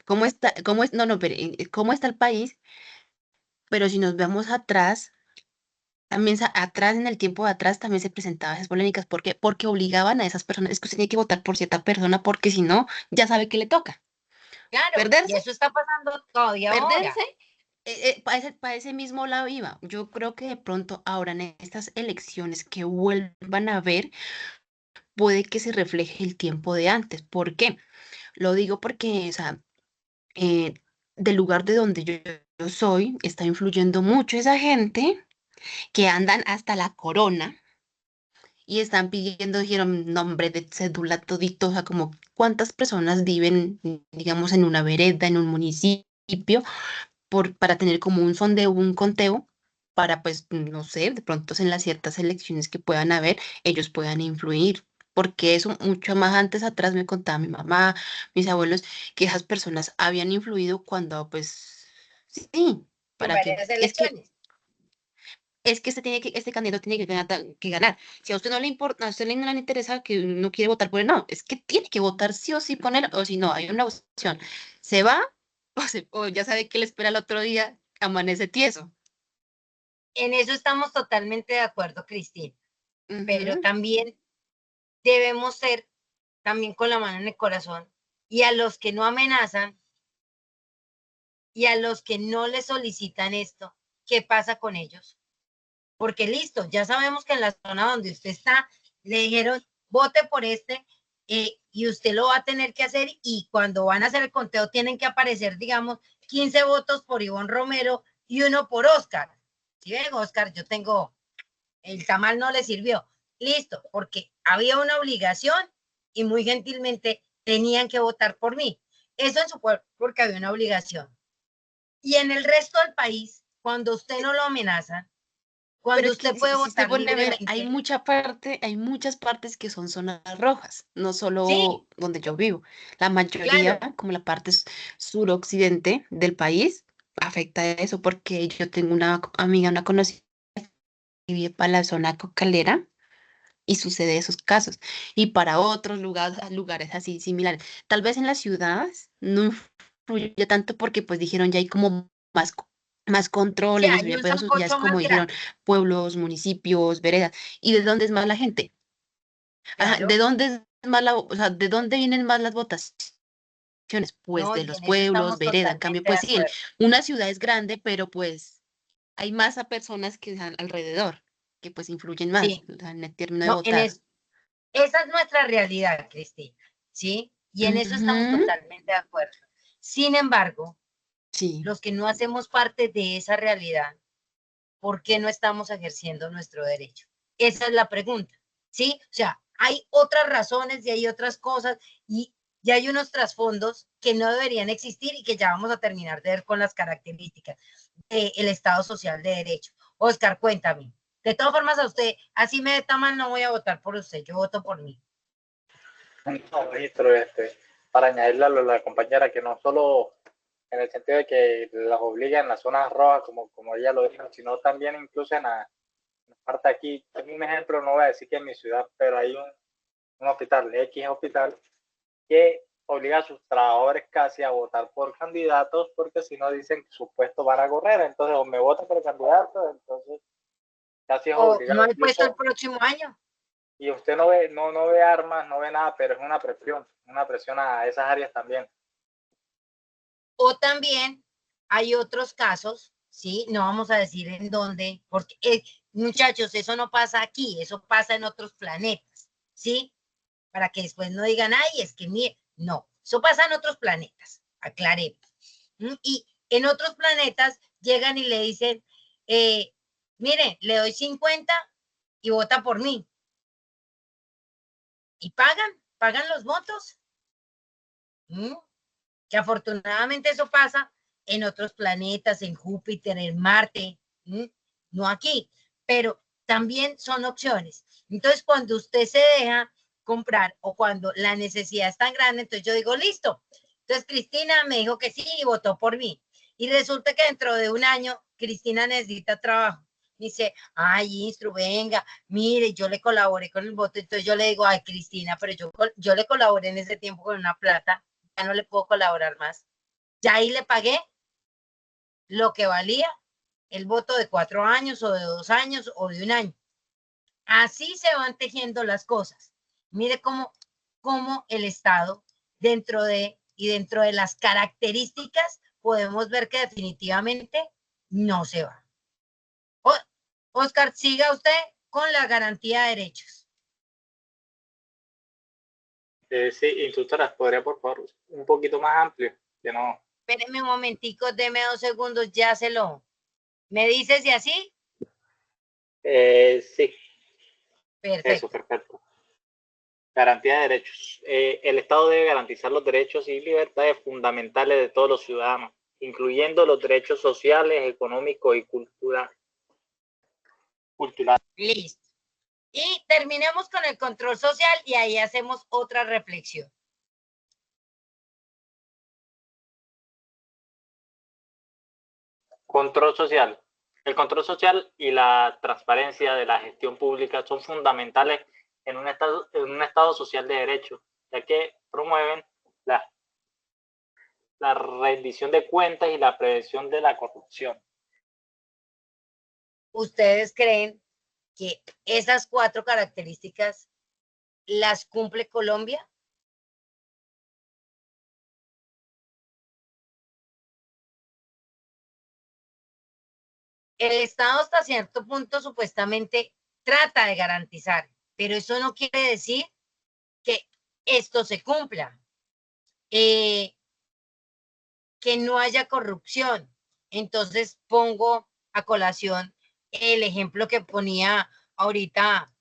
¿Cómo está, cómo es, no, espere, cómo está el país? Pero si nos vemos atrás, también atrás, en el tiempo de atrás, también se presentaban esas polémicas. ¿Por qué? Porque obligaban a esas personas, es que usted tiene que votar por cierta persona, porque si no, ya sabe que le toca. claro. Y Perderse, eso está pasando todavía perderse, ahora. para ese mismo lado iba. Yo creo que de pronto ahora en estas elecciones que vuelvan a ver, puede que se refleje el tiempo de antes. ¿Por qué? Lo digo porque, o sea, eh, del lugar de donde yo soy, está influyendo mucho esa gente que andan hasta la corona y están pidiendo, dijeron, nombre de cédula todito, o sea, como cuántas personas viven, digamos, en una vereda, en un municipio, para tener como un sondeo, un conteo, para, pues, no sé, de pronto en las ciertas elecciones que puedan haber, ellos puedan influir. Porque eso mucho más antes atrás me contaba mi mamá, mis abuelos, que esas personas habían influido cuando, pues, sí, En para que, varias es que este candidato tiene que ganar. Si a usted no le importa, a usted no le interesa que no quiere votar por él, no, es que tiene que votar sí o sí por él, o si no, hay una opción. Se va o ya sabe que le espera el otro día, amanece tieso. En eso estamos totalmente de acuerdo, Cristina. Pero Ujú. también debemos ser también con la mano en el corazón. Y a los que no amenazan y a los que no le solicitan esto, ¿qué pasa con ellos? Porque listo, ya sabemos que en la zona donde usted está, le dijeron, vote por este, y usted lo va a tener que hacer y cuando van a hacer el conteo tienen que aparecer, digamos, 15 votos por Ivonne Romero y uno por Oscar. Si ven, Oscar, yo tengo, el tamal no le sirvió. Listo, porque había una obligación y muy gentilmente tenían que votar por mí. Eso en su pueblo, porque había una obligación. Y en el resto del país, cuando usted no lo amenaza, Pero cuando es que usted si, puede si se votar pone a ver, libremente, hay muchas partes que son zonas rojas, no sí, solo donde yo vivo. La mayoría, claro, como la parte suroccidente del país, afecta eso porque yo tengo una amiga, una conocida que vive para la zona cocalera y sucede esos casos. Y para otros lugares así similares. Tal vez en las ciudades no influye tanto porque pues dijeron ya hay como más control, Sí, en los hay un pedaços ya es sancocho más como dijeron grande, pueblos, municipios, veredas. ¿Y de dónde es más la gente? Ajá, ¿de claro. dónde es más o sea, de dónde vienen más las votaciones? Pues No, de y los en eso pueblos, estamos vereda. En cambio, totalmente de pues sí, acuerdo. una ciudad es grande, pero pues hay más a personas que están alrededor, que pues influyen más, Sí, o sea, en el término de no, en votar. eso. Esa es nuestra realidad, Cristina, ¿sí? Y en eso estamos Ujú, totalmente de acuerdo. Sin embargo, sí. los que no hacemos parte de esa realidad, ¿por qué no estamos ejerciendo nuestro derecho? Esa es la pregunta, ¿sí? O sea, hay otras razones y hay otras cosas y hay unos trasfondos que no deberían existir y que ya vamos a terminar de ver con las características del Estado Social de Derecho. Oscar, cuéntame. De todas formas, a usted, así me está mal, no voy a votar por usted, yo voto por mí. No, registro, para añadirle a la compañera que no solo en el sentido de que las obliga en las zonas rojas, como ella lo dijo, sino también incluso en la parte aquí. Tengo un ejemplo, no voy a decir que en mi ciudad, pero hay un hospital, X hospital, que obliga a sus trabajadores casi a votar por candidatos porque si no dicen que sus puestos van a correr, entonces o me votan por el candidato, entonces casi es O no obligado. hay puesto el Incluso, próximo año. y usted no ve armas, no ve nada, pero es una presión a esas áreas también. O también hay otros casos, ¿sí? No vamos a decir en dónde, porque muchachos, eso no pasa aquí, eso pasa en otros planetas, ¿sí? Para que después no digan, ay, es que mire, no, eso pasa en otros planetas, aclaremos. Y en otros planetas llegan y le dicen, mire, le doy 50 y vota por mí. Y pagan los votos. ¿Mm? Que afortunadamente eso pasa en otros planetas, en Júpiter, en Marte, ¿sí? No aquí, pero también son opciones. Entonces, cuando usted se deja comprar o cuando la necesidad es tan grande, entonces yo digo, listo. Entonces, Cristina me dijo que sí y votó por mí. Y resulta que dentro de un año, Cristina necesita trabajo. Dice, ay, Instru, venga, mire, yo le colaboré con el voto. Entonces yo le digo, ay, Cristina, pero yo le colaboré en ese tiempo con una plata, ya no le puedo colaborar más. Ya ahí le pagué lo que valía el voto de 4 años o de 2 años o de un año. Así se van tejiendo las cosas. Mire cómo el Estado dentro de las características podemos ver que definitivamente no se va. Oscar, siga usted con la garantía de derechos. Sí, instructora, ¿podría por favor un poquito más amplio? Que no. Espéreme un momentico, deme 2 segundos, ya se lo. ¿Me dices y así? Sí, eso, Perfecto. perfecto. Garantía de derechos. El Estado debe garantizar los derechos y libertades fundamentales de todos los ciudadanos, incluyendo los derechos sociales, económicos y culturales. Listo. Y terminemos con el control social y ahí hacemos otra reflexión. Control social. El control social y la transparencia de la gestión pública son fundamentales en un estado social de derecho, ya que promueven la rendición de cuentas y la prevención de la corrupción. ¿Ustedes creen que esas 4 características las cumple Colombia? El Estado hasta cierto punto supuestamente trata de garantizar, pero eso no quiere decir que esto se cumpla, que no haya corrupción. Entonces pongo a colación el ejemplo que ponía ahorita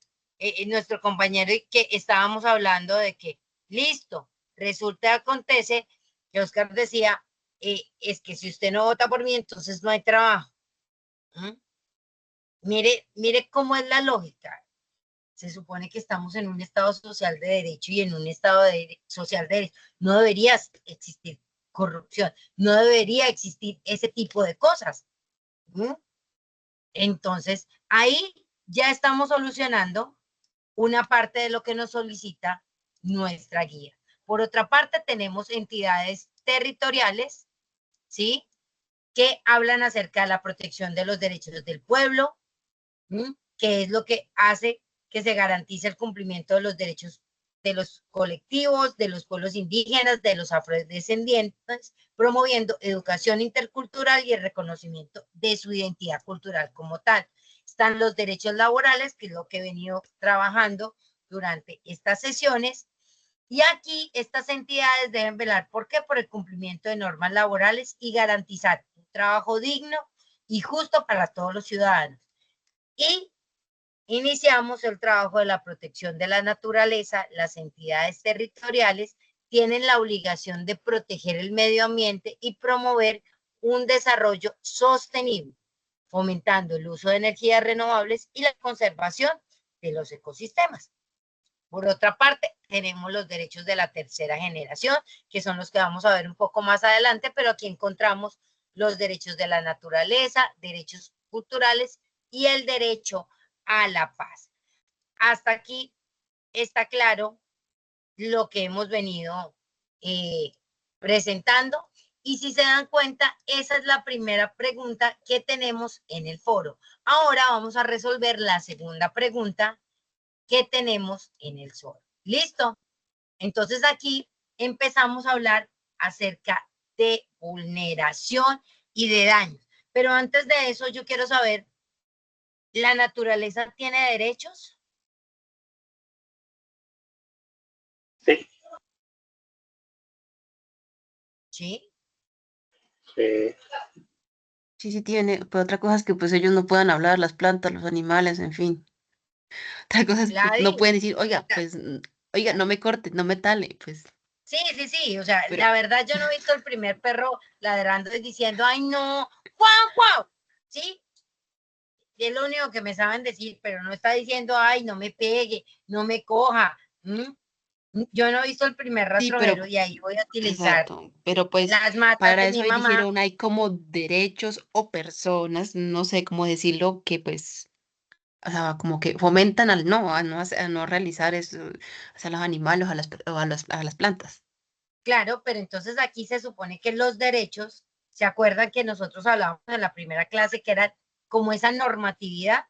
nuestro compañero y que estábamos hablando de que, listo, resulta acontece que Oscar decía, es que si usted no vota por mí, entonces no hay trabajo. ¿Mm? Mire cómo es la lógica. Se supone que estamos en un Estado social de derecho y en un Estado social de derecho no debería existir corrupción, no debería existir ese tipo de cosas. ¿Mm? Entonces, ahí ya estamos solucionando una parte de lo que nos solicita nuestra guía. Por otra parte, tenemos entidades territoriales, ¿sí? Que hablan acerca de la protección de los derechos del pueblo, que es lo que hace que se garantice el cumplimiento de los derechos de los colectivos, de los pueblos indígenas, de los afrodescendientes, promoviendo educación intercultural y el reconocimiento de su identidad cultural como tal. Están los derechos laborales, que es lo que he venido trabajando durante estas sesiones, y aquí estas entidades deben velar, ¿por qué? Por el cumplimiento de normas laborales y garantizar un trabajo digno y justo para todos los ciudadanos. Y iniciamos el trabajo de la protección de la naturaleza. Las entidades territoriales tienen la obligación de proteger el medio ambiente y promover un desarrollo sostenible, fomentando el uso de energías renovables y la conservación de los ecosistemas. Por otra parte, tenemos los derechos de la tercera generación, que son los que vamos a ver un poco más adelante, pero aquí encontramos los derechos de la naturaleza, derechos culturales y el derecho a la paz. Hasta aquí está claro lo que hemos venido presentando. Y si se dan cuenta, esa es la primera pregunta que tenemos en el foro. Ahora vamos a resolver la segunda pregunta que tenemos en el foro. ¿Listo? Entonces aquí empezamos a hablar acerca de vulneración y de daños. Pero antes de eso, yo quiero saber, ¿la naturaleza tiene derechos? Sí, Sí. sí. Sí, sí tiene, pero otra cosa es que pues ellos no puedan hablar, las plantas, los animales, en fin. Otra cosa es que no Gladys, pueden decir, oiga, pues, oiga, no me corte, no me tale, pues, sí, sí, sí, o sea, pero la verdad yo no he visto el primer perro ladrando y diciendo, ay no, guau, guau, ¿sí? Y es lo único que me saben decir, pero no está diciendo, ay, no me pegue, no me coja. Yo no he visto el primer sí, pero, rastrojero y ahí voy a utilizar exacto, pero pues las matas para de eso mi mamá. eligieron, hay como derechos o personas, no sé cómo decirlo, que pues, o sea, como que fomentan al no, a no realizar eso hacia los animales o a las plantas. Claro, pero entonces aquí se supone que los derechos, ¿se acuerdan que nosotros hablábamos en la primera clase que era como esa normatividad?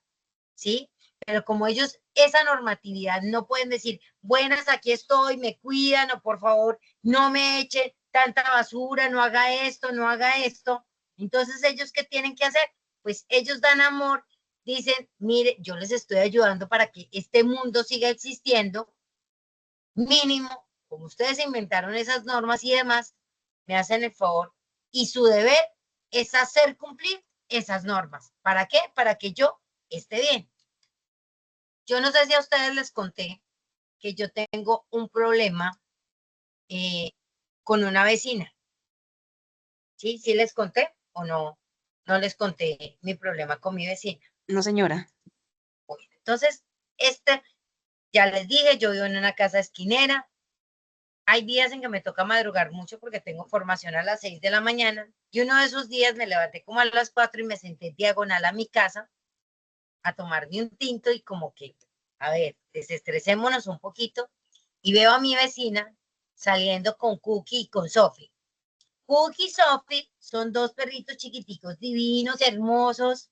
¿Sí? Pero como ellos esa normatividad no pueden decir, buenas, aquí estoy, me cuidan, o por favor, no me echen tanta basura, no haga esto, no haga esto. Entonces, ¿ellos qué tienen que hacer? Pues ellos dan amor, dicen, mire, yo les estoy ayudando para que este mundo siga existiendo, mínimo, como ustedes inventaron esas normas y demás, me hacen el favor, y su deber es hacer cumplir esas normas. ¿Para qué? Para que yo esté bien. Yo no sé si a ustedes les conté que yo tengo un problema eh, con una vecina. ¿Sí? ¿Sí les conté o no? No les conté mi problema con mi vecina. No, señora. Bueno, entonces, ya les dije, yo vivo en una casa esquinera. Hay días en que me toca madrugar mucho porque tengo formación a las 6 de la mañana. Y uno de esos días me levanté como a las 4 y me senté diagonal a mi casa a tomarme un tinto y como que, a ver, desestresémonos un poquito. Y veo a mi vecina saliendo con Cookie y con Sophie. Cookie y Sophie son dos perritos chiquiticos, divinos, hermosos.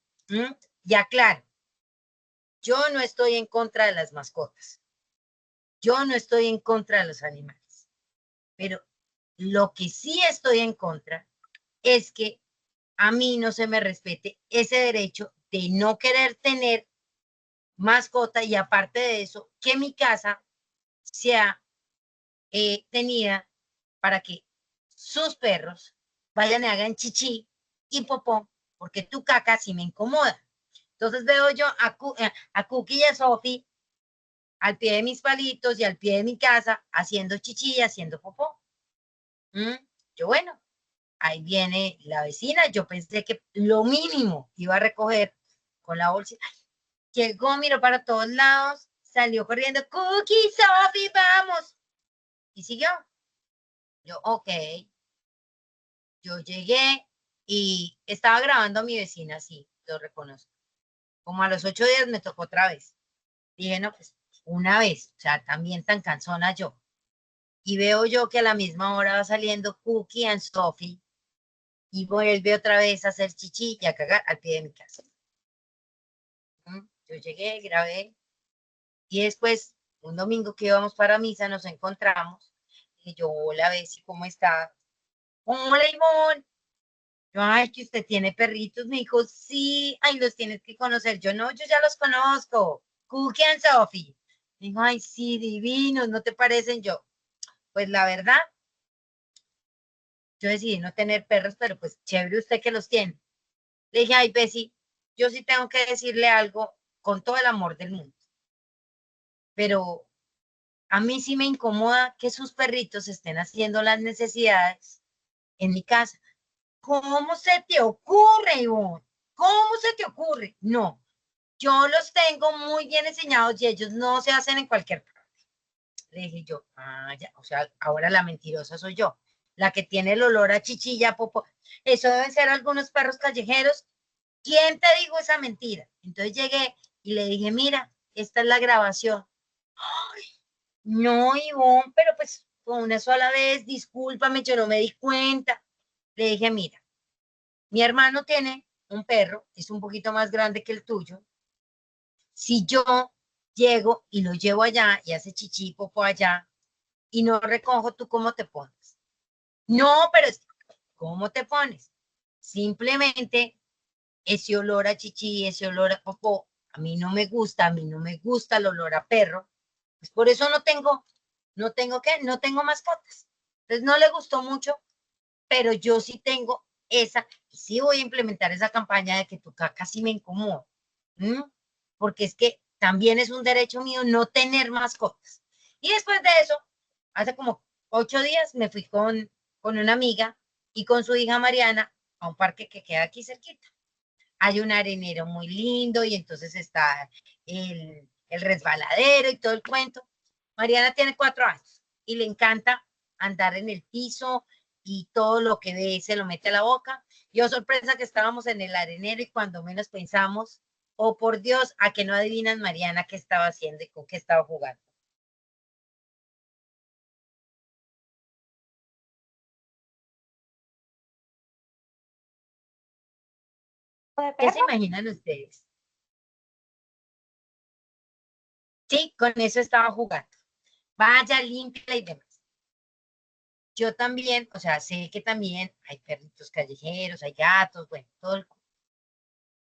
Ya claro, yo no estoy en contra de las mascotas. Yo no estoy en contra de los animales. Pero lo que sí estoy en contra es que a mí no se me respete ese derecho de no querer tener mascota y aparte de eso, que mi casa sea tenida para que sus perros vayan y hagan chichi y popó, porque tu caca sí me incomoda. Entonces veo yo a Cookie y a Sophie al pie de mis palitos y al pie de mi casa haciendo chichi y haciendo popó. Yo, bueno, ahí viene la vecina. Yo pensé que lo mínimo iba a recoger con la bolsa. Llegó, miró para todos lados, salió corriendo, Cookie, Sophie, vamos. Y siguió. Yo, ok. Yo llegué y estaba grabando a mi vecina, sí, lo reconozco. Como a los 8 días me tocó otra vez. Dije, no, pues una vez, o sea, también tan cansona yo. y veo yo que a la misma hora va saliendo Cookie and Sophie y vuelve otra vez a hacer chichi y a cagar al pie de mi casa. Yo llegué, grabé y después, un domingo que íbamos para misa, nos encontramos y yo, hola, Bessie, ¿cómo está? Hola, Ivonne. Yo, ay, que usted tiene perritos. Me dijo, sí, ay, los tienes que conocer. Yo no, yo ya los conozco. Cookie and Sophie. Me dijo, ay, sí, divinos, ¿no te parecen? Yo, pues la verdad, yo decidí no tener perros, pero pues chévere usted que los tiene. Le dije, ay, Bessie, yo sí tengo que decirle algo con todo el amor del mundo. Pero a mí sí me incomoda que sus perritos estén haciendo las necesidades en mi casa. ¿Cómo se te ocurre, Ivonne? ¿Cómo se te ocurre? No, yo los tengo muy bien enseñados y ellos no se hacen en cualquier parte. Le dije yo, ah, ya, o sea, ahora la mentirosa soy yo, la que tiene el olor a chichilla, popo. Eso deben ser algunos perros callejeros. ¿Quién te dijo esa mentira? Entonces llegué y le dije, mira, esta es la grabación. Ay, no, Ivonne, pero pues fue una sola vez, discúlpame, yo no me di cuenta. Le dije, mira, mi hermano tiene un perro, es un poquito más grande que el tuyo. Si yo llego y lo llevo allá y hace chichi, popo allá y no recojo, ¿tú cómo te pones? No, pero ¿cómo te pones? Simplemente ese olor a chichi, ese olor a popó, a mí no me gusta, a mí no me gusta el olor a perro. Pues por eso no tengo mascotas. Entonces no le gustó mucho, pero yo sí tengo esa, y sí voy a implementar esa campaña de que tu caca sí me incomoda, ¿m? Porque es que también es un derecho mío no tener mascotas. Y después de eso, hace como 8 días me fui con una amiga y con su hija Mariana a un parque que queda aquí cerquita. Hay un arenero muy lindo y entonces está el resbaladero y todo el cuento. Mariana tiene 4 años y le encanta andar en el piso y todo lo que ve se lo mete a la boca. Yo sorpresa que estábamos en el arenero y cuando menos pensamos, oh por Dios, a que no adivinan Mariana qué estaba haciendo y con qué estaba jugando. ¿Qué se imaginan ustedes? Sí, con eso estaba jugando. Vaya, limpia y demás. Yo también, o sea, sé que también hay perritos callejeros, hay gatos, bueno, todo el...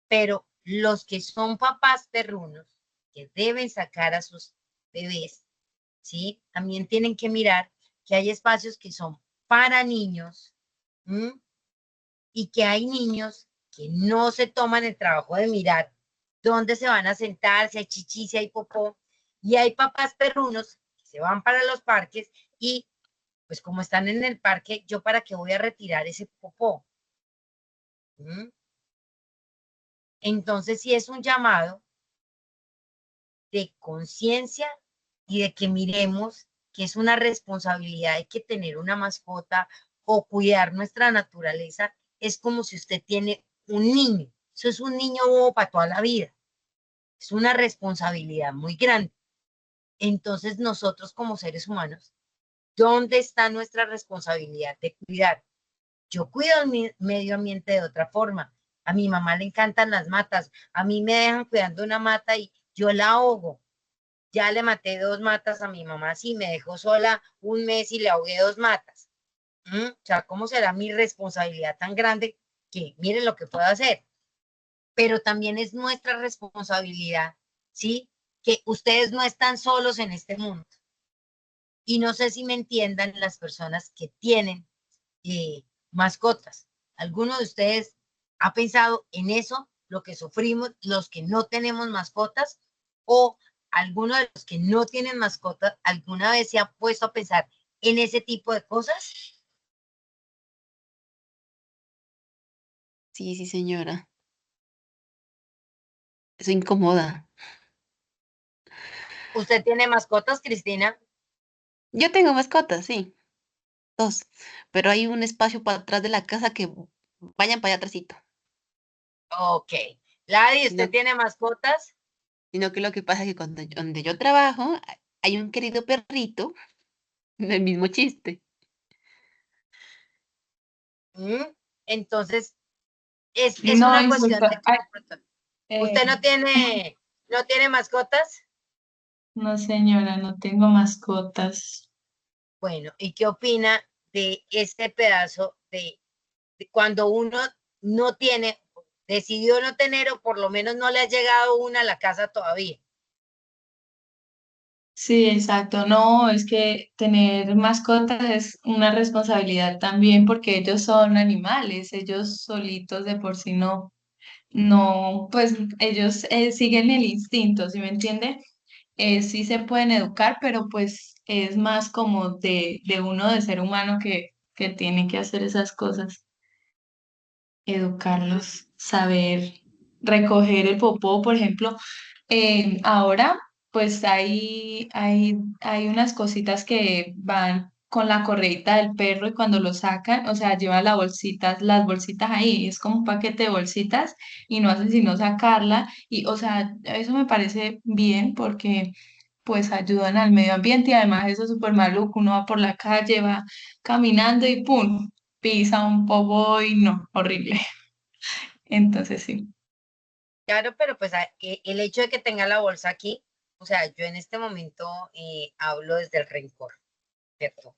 Pero los que son papás perrunos, que deben sacar a sus bebés, ¿sí? También tienen que mirar que hay espacios que son para niños, ¿m? Y que hay niños que no se toman el trabajo de mirar dónde se van a sentar, si hay chichi, si hay popó, y hay papás perrunos que se van para los parques y pues como están en el parque, ¿yo para qué voy a retirar ese popó? ¿Mm? Entonces sí es un llamado de conciencia y de que miremos que es una responsabilidad de que tener una mascota o cuidar nuestra naturaleza es como si usted tiene un niño. Eso es un niño bobo para toda la vida. Es una responsabilidad muy grande. Entonces nosotros como seres humanos, ¿dónde está nuestra responsabilidad de cuidar? Yo cuido el medio ambiente de otra forma. A mi mamá le encantan las matas. A mí me dejan cuidando una mata y yo la ahogo. Ya le maté 2 matas a mi mamá, sí, me dejó sola un mes y le ahogué 2 matas. O sea, ¿cómo será mi responsabilidad tan grande que miren lo que puedo hacer? Pero también es nuestra responsabilidad, ¿sí? Que ustedes no están solos en este mundo. Y no sé si me entiendan las personas que tienen mascotas. ¿Alguno de ustedes ha pensado en eso, lo que sufrimos, los que no tenemos mascotas? ¿O alguno de los que no tienen mascotas alguna vez se ha puesto a pensar en ese tipo de cosas? Sí, sí, señora. Eso incomoda. ¿Usted tiene mascotas, Cristina? Yo tengo mascotas, sí, dos, pero hay un espacio para atrás de la casa que vayan para allá atrásito. Ok. Ladi, ¿usted Sino, tiene mascotas? sino que lo que pasa es que donde yo trabajo hay un querido perrito El mismo chiste. ¿Mm? Entonces, es No, una y cuestión justo, de ay, que eh, usted no tiene mascotas. no señora, no tengo mascotas. Bueno, ¿y qué opina de este pedazo de cuando uno no tiene, decidió no tener o por lo menos no le ha llegado una a la casa todavía? Sí, exacto. No, es que tener mascotas es una responsabilidad también porque ellos son animales, ellos solitos de por sí no, pues ellos siguen el instinto, ¿sí me entiende? Sí se pueden educar, pero pues es más como de uno de ser humano que tiene que hacer esas cosas, educarlos, saber recoger el popó, por ejemplo. Ahora, pues hay unas cositas que van con la correita del perro y cuando lo sacan, o sea, llevan las bolsitas ahí, es como un paquete de bolsitas y no hacen sino sacarla y, o sea, eso me parece bien porque pues ayudan al medio ambiente y además eso es súper maluco, uno va por la calle, va caminando y ¡pum! Pisa un popo y no, horrible. Entonces sí. Claro, pero pues el hecho de que tenga la bolsa aquí, o sea, yo en este momento hablo desde el rencor, ¿cierto?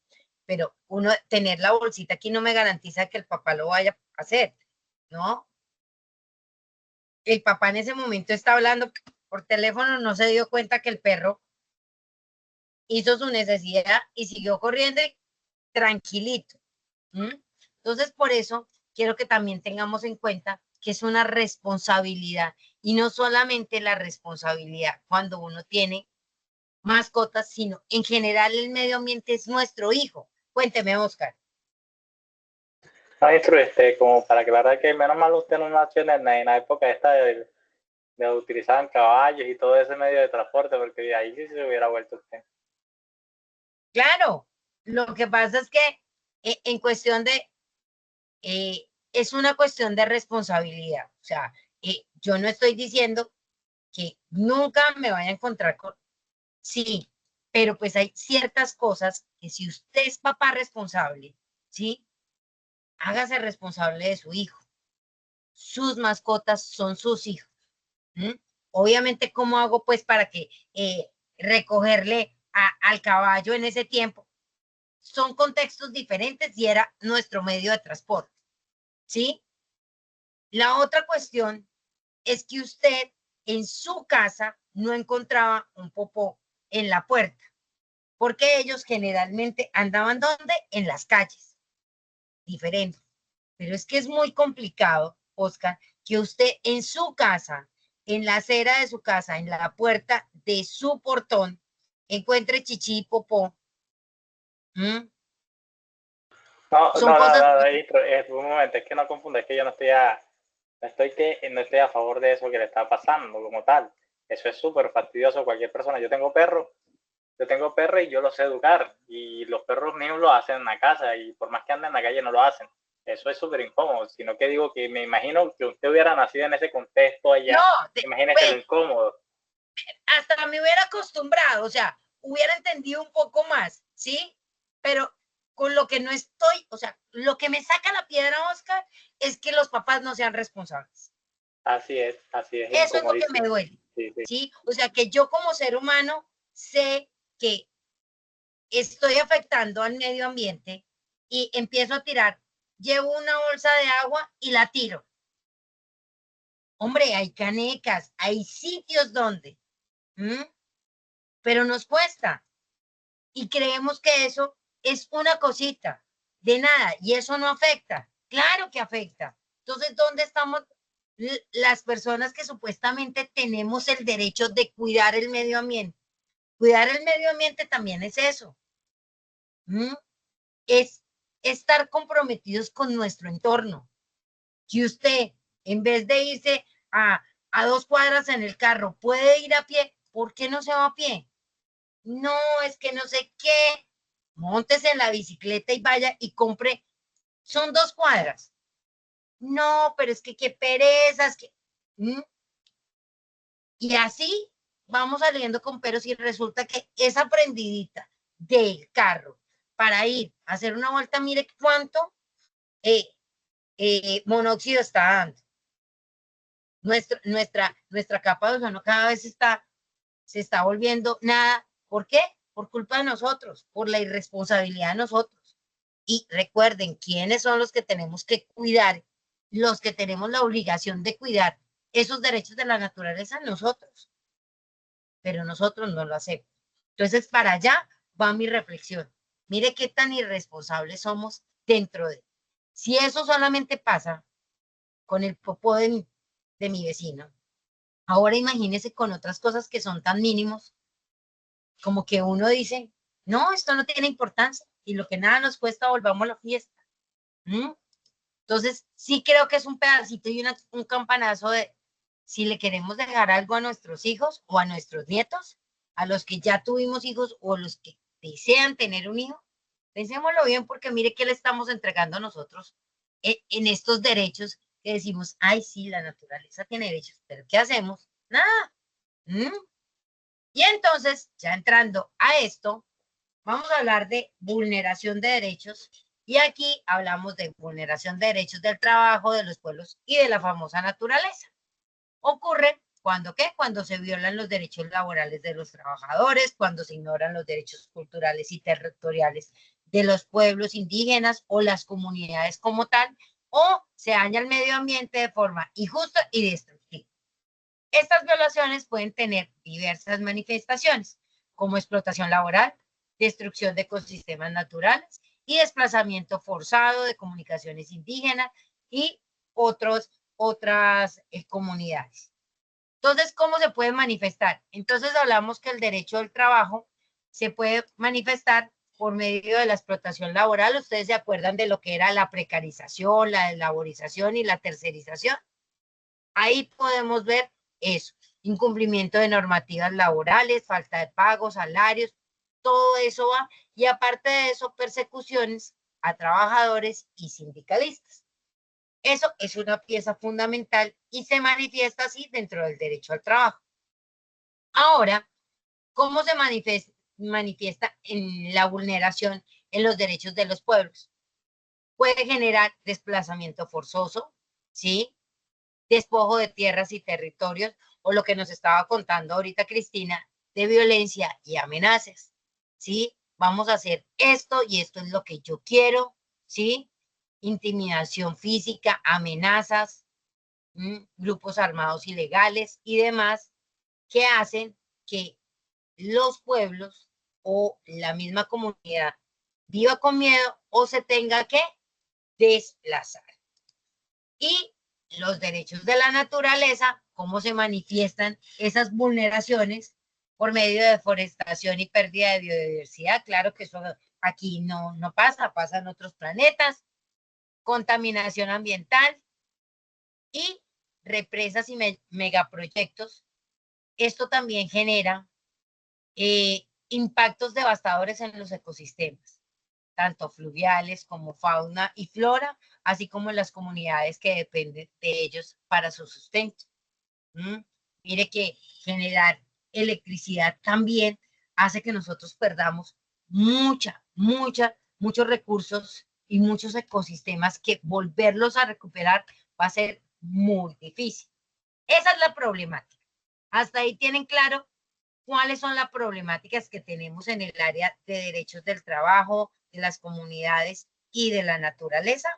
Pero uno tener la bolsita aquí no me garantiza que el papá lo vaya a hacer, ¿no? El papá en ese momento está hablando por teléfono, no se dio cuenta que el perro hizo su necesidad y siguió corriendo y tranquilito. ¿Mm? Entonces, por eso quiero que también tengamos en cuenta que es una responsabilidad y no solamente la responsabilidad cuando uno tiene mascotas, sino en general el medio ambiente es nuestro hijo. Cuénteme, Oscar. Maestro, como para que la verdad que menos mal usted no nació en la época esta de utilizaban caballos y todo ese medio de transporte, porque de ahí sí se hubiera vuelto usted. Claro, lo que pasa es que en cuestión de, es una cuestión de responsabilidad. O sea, yo no estoy diciendo que nunca me vaya a encontrar con, sí, pero pues hay ciertas cosas que si usted es papá responsable, ¿sí? Hágase responsable de su hijo. Sus mascotas son sus hijos. ¿M? Obviamente, ¿cómo hago pues para que recogerle al caballo en ese tiempo? Son contextos diferentes y era nuestro medio de transporte, ¿sí? La otra cuestión es que usted en su casa no encontraba un popó en la puerta, porque ellos generalmente andaban ¿dónde? En las calles, diferente. Pero es que es muy complicado, Oscar, que usted en su casa, en la acera de su casa, en la puerta de su portón, encuentre chichi y popó. ¿Mm? No, Son no, no, cosas, no, un momento, es que no confunda, es que yo no estoy a favor de eso que le está pasando como tal. Eso es súper fastidioso cualquier persona. Yo tengo perro y yo los sé educar y los perros míos lo hacen en la casa y por más que anden en la calle no lo hacen. Eso es súper incómodo, sino que digo que me imagino que usted hubiera nacido en ese contexto no, allá, imagínese lo bueno, incómodo. hasta me hubiera acostumbrado, o sea, hubiera entendido un poco más, ¿sí? Pero con lo que no estoy, o sea, lo que me saca la piedra, Oscar, es que los papás no sean responsables. Así es, Eso es lo que me incomodísimo. duele, Sí, sí. ¿sí? O sea, que yo como ser humano sé que estoy afectando al medio ambiente y empiezo a tirar, llevo una bolsa de agua y la tiro. Hombre, hay canecas, hay sitios donde, ¿m? Pero nos cuesta y creemos que eso es una cosita de nada y eso no afecta. Claro que afecta. Entonces, ¿dónde estamos las personas que supuestamente tenemos el derecho de cuidar el medio ambiente? Cuidar el medio ambiente también es eso. ¿Mm? Es estar comprometidos con nuestro entorno. Que usted, en vez de irse a 2 cuadras en el carro, puede ir a pie, ¿por qué no se va a pie? No, es que no sé qué. Móntese en la bicicleta y vaya y compre. Son 2 cuadras. No, pero es que qué perezas. ¿Mm? Y así vamos saliendo con peros y resulta que esa prendidita del carro para ir a hacer una vuelta, mire cuánto monóxido está dando. Nuestra capa de ozono cada vez se está volviendo nada. ¿Por qué? Por culpa de nosotros, por la irresponsabilidad de nosotros. Y recuerden, ¿quiénes son los que tenemos que cuidar? Los que tenemos la obligación de cuidar esos derechos de la naturaleza, nosotros. Pero nosotros no lo hacemos. Entonces, para allá va mi reflexión. Mire qué tan irresponsables somos dentro de. Si eso solamente pasa con el popó de mi vecino, ahora imagínese con otras cosas que son tan mínimos, como que uno dice, no, esto no tiene importancia, y lo que nada nos cuesta, volvamos a la fiesta. Entonces, sí creo que es un pedacito y un campanazo de si le queremos dejar algo a nuestros hijos o a nuestros nietos, a los que ya tuvimos hijos o los que desean tener un hijo, pensémoslo bien, porque mire qué le estamos entregando a nosotros en estos derechos que decimos, ay, sí, la naturaleza tiene derechos, pero ¿qué hacemos? Nada. Y entonces, ya entrando a esto, vamos a hablar de vulneración de derechos. Y aquí hablamos de vulneración de derechos del trabajo, de los pueblos y de la famosa naturaleza. Ocurre cuando, ¿qué? Cuando se violan los derechos laborales de los trabajadores, cuando se ignoran los derechos culturales y territoriales de los pueblos indígenas o las comunidades como tal, o se daña el medio ambiente de forma injusta y destructiva. Estas violaciones pueden tener diversas manifestaciones, como explotación laboral, destrucción de ecosistemas naturales y desplazamiento forzado de comunicaciones indígenas y otras comunidades. Entonces, ¿cómo se puede manifestar? Entonces hablamos que el derecho al trabajo se puede manifestar por medio de la explotación laboral. Ustedes se acuerdan de lo que era la precarización, la deslaborización y la tercerización. Ahí podemos ver eso, incumplimiento de normativas laborales, falta de pagos, salarios, todo eso va, y aparte de eso, persecuciones a trabajadores y sindicalistas. Eso es una pieza fundamental y se manifiesta así dentro del derecho al trabajo. Ahora, ¿cómo se manifiesta en la vulneración en los derechos de los pueblos? Puede generar desplazamiento forzoso, ¿sí? Despojo de tierras y territorios, o lo que nos estaba contando ahorita Cristina, de violencia y amenazas, ¿sí? Vamos a hacer esto y esto es lo que yo quiero, ¿sí? Intimidación física, amenazas, grupos armados ilegales y demás, que hacen que los pueblos o la misma comunidad viva con miedo o se tenga que desplazar. Y los derechos de la naturaleza, cómo se manifiestan esas vulneraciones por medio de deforestación y pérdida de biodiversidad. Claro que eso aquí no pasa, pasa en otros planetas. Contaminación ambiental y represas y megaproyectos. Esto también genera impactos devastadores en los ecosistemas, tanto fluviales como fauna y flora, así como en las comunidades que dependen de ellos para su sustento. Mire que generar electricidad también hace que nosotros perdamos muchos recursos y muchos ecosistemas que volverlos a recuperar va a ser muy difícil. Esa es la problemática. Hasta ahí tienen claro cuáles son las problemáticas que tenemos en el área de derechos del trabajo, de las comunidades y de la naturaleza.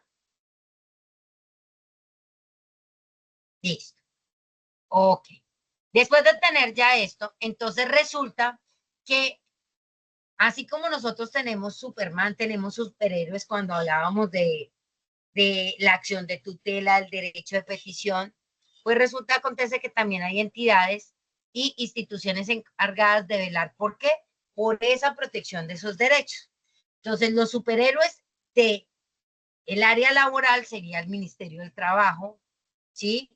Listo. Ok. Después de tener ya esto, entonces resulta que así como nosotros tenemos Superman, tenemos superhéroes cuando hablábamos de la acción de tutela, el derecho de petición, pues resulta, acontece que también hay entidades y instituciones encargadas de velar. ¿Por qué? Por esa protección de esos derechos. Entonces, los superhéroes de el área laboral sería el Ministerio del Trabajo, ¿sí?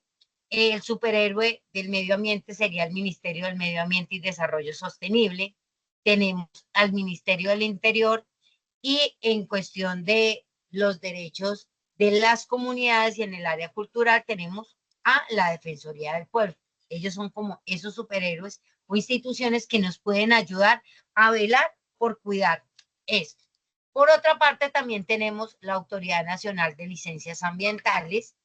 El superhéroe del medio ambiente sería el Ministerio del Medio Ambiente y Desarrollo Sostenible. Tenemos al Ministerio del Interior y en cuestión de los derechos de las comunidades y en el área cultural tenemos a la Defensoría del Pueblo. Ellos son como esos superhéroes o instituciones que nos pueden ayudar a velar por cuidar esto. Por otra parte, también tenemos la Autoridad Nacional de Licencias Ambientales,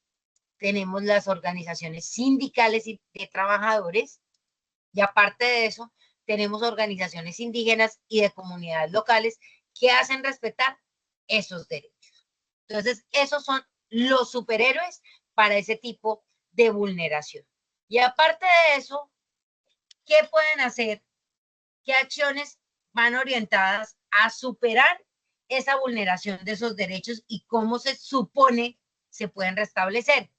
tenemos las organizaciones sindicales y de trabajadores, y aparte de eso, tenemos organizaciones indígenas y de comunidades locales que hacen respetar esos derechos. Entonces, esos son los superhéroes para ese tipo de vulneración. Y aparte de eso, ¿qué pueden hacer? ¿Qué acciones van orientadas a superar esa vulneración de esos derechos y cómo se supone se pueden restablecer?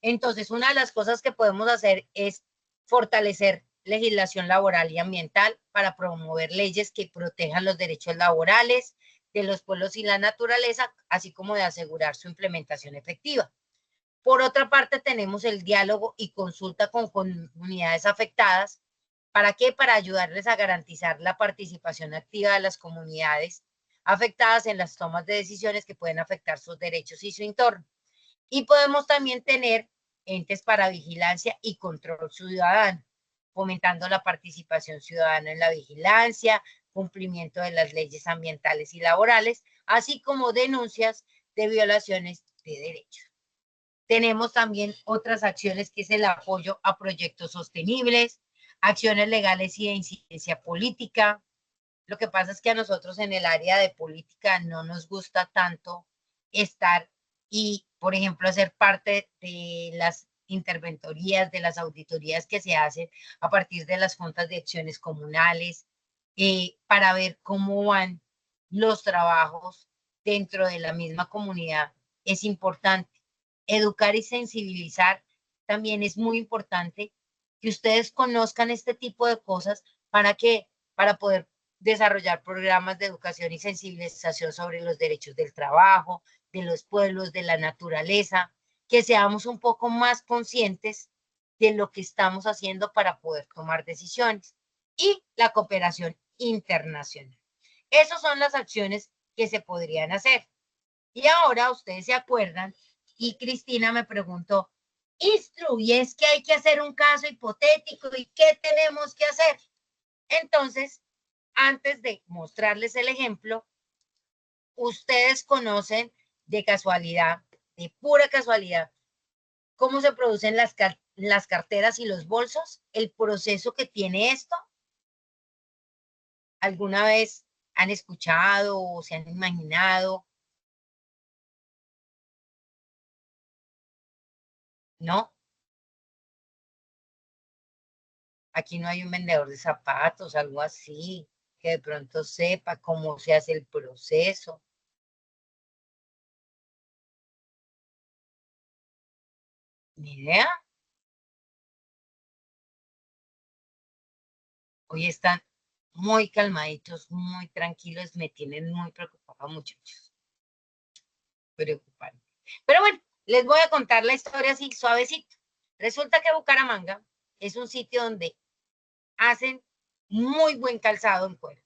Entonces, una de las cosas que podemos hacer es fortalecer legislación laboral y ambiental para promover leyes que protejan los derechos laborales de los pueblos y la naturaleza, así como de asegurar su implementación efectiva. Por otra parte, tenemos el diálogo y consulta con comunidades afectadas. ¿Para qué? Para ayudarles a garantizar la participación activa de las comunidades afectadas en las tomas de decisiones que pueden afectar sus derechos y su entorno. Y podemos también tener entes para vigilancia y control ciudadano, fomentando la participación ciudadana en la vigilancia, cumplimiento de las leyes ambientales y laborales, así como denuncias de violaciones de derechos. Tenemos también otras acciones que es el apoyo a proyectos sostenibles, acciones legales y de incidencia política. Lo que pasa es que a nosotros en el área de política no nos gusta tanto estar y, por ejemplo, hacer parte de las interventorías, de las auditorías que se hacen a partir de las juntas de acciones comunales, para ver cómo van los trabajos dentro de la misma comunidad. Es importante educar y sensibilizar. También es muy importante que ustedes conozcan este tipo de cosas para que, para poder desarrollar programas de educación y sensibilización sobre los derechos del trabajo, de los pueblos, de la naturaleza, que seamos un poco más conscientes de lo que estamos haciendo para poder tomar decisiones. Y la cooperación internacional. Esas son las acciones que se podrían hacer. Y ahora ustedes se acuerdan, y Cristina me preguntó, Instru, ¿y es que hay que hacer un caso hipotético y qué tenemos que hacer? Entonces, antes de mostrarles el ejemplo, ustedes conocen de casualidad, de pura casualidad, cómo se producen las carteras y los bolsos, el proceso que tiene esto. ¿Alguna vez han escuchado o se han imaginado? ¿No? Aquí no hay un vendedor de zapatos, algo así, que de pronto sepa cómo se hace el proceso. ¿Ni idea? Hoy están muy calmaditos, muy tranquilos, me tienen muy preocupada, muchachos. Preocupante. Pero bueno, les voy a contar la historia así suavecito. Resulta que Bucaramanga es un sitio donde hacen muy buen calzado en cuero,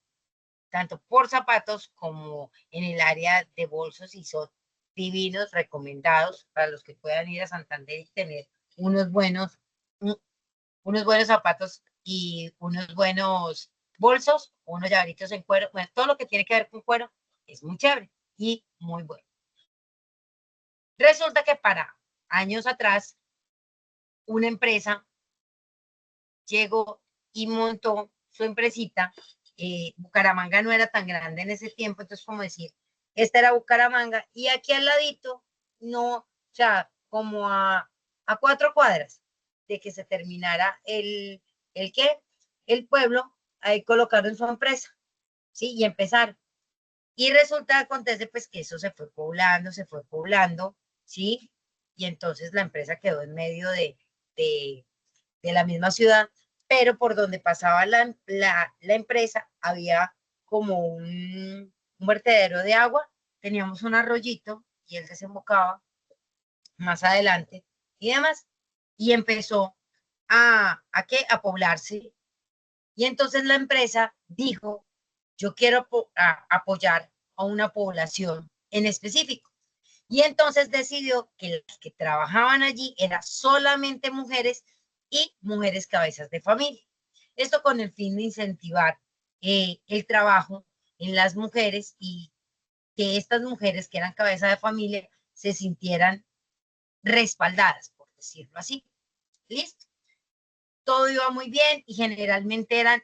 tanto por zapatos como en el área de bolsos, y son divinos, recomendados para los que puedan ir a Santander y tener unos buenos zapatos y unos buenos bolsos, unos llaveritos en cuero. Bueno, todo lo que tiene que ver con cuero es muy chévere y muy bueno. Resulta que para años atrás, una empresa llegó y montó su empresita. Bucaramanga no era tan grande en ese tiempo, entonces como decir, esta era Bucaramanga, y aquí al ladito, no, o sea, como a 4 cuadras de que se terminara ¿el qué? El pueblo, ahí colocaron su empresa, ¿sí? Y empezaron. Y resulta, acontece pues que eso se fue poblando, ¿sí? Y entonces la empresa quedó en medio de, de la misma ciudad, pero por donde pasaba la empresa había como un vertedero de agua, teníamos un arroyito y él desembocaba más adelante y demás, y empezó a poblarse. Y entonces la empresa dijo, yo quiero apoyar a una población en específico. Y entonces decidió que las que trabajaban allí eran solamente mujeres y mujeres cabezas de familia. Esto con el fin de incentivar el trabajo en las mujeres y que estas mujeres que eran cabeza de familia se sintieran respaldadas, por decirlo así. ¿Listo? Todo iba muy bien y generalmente eran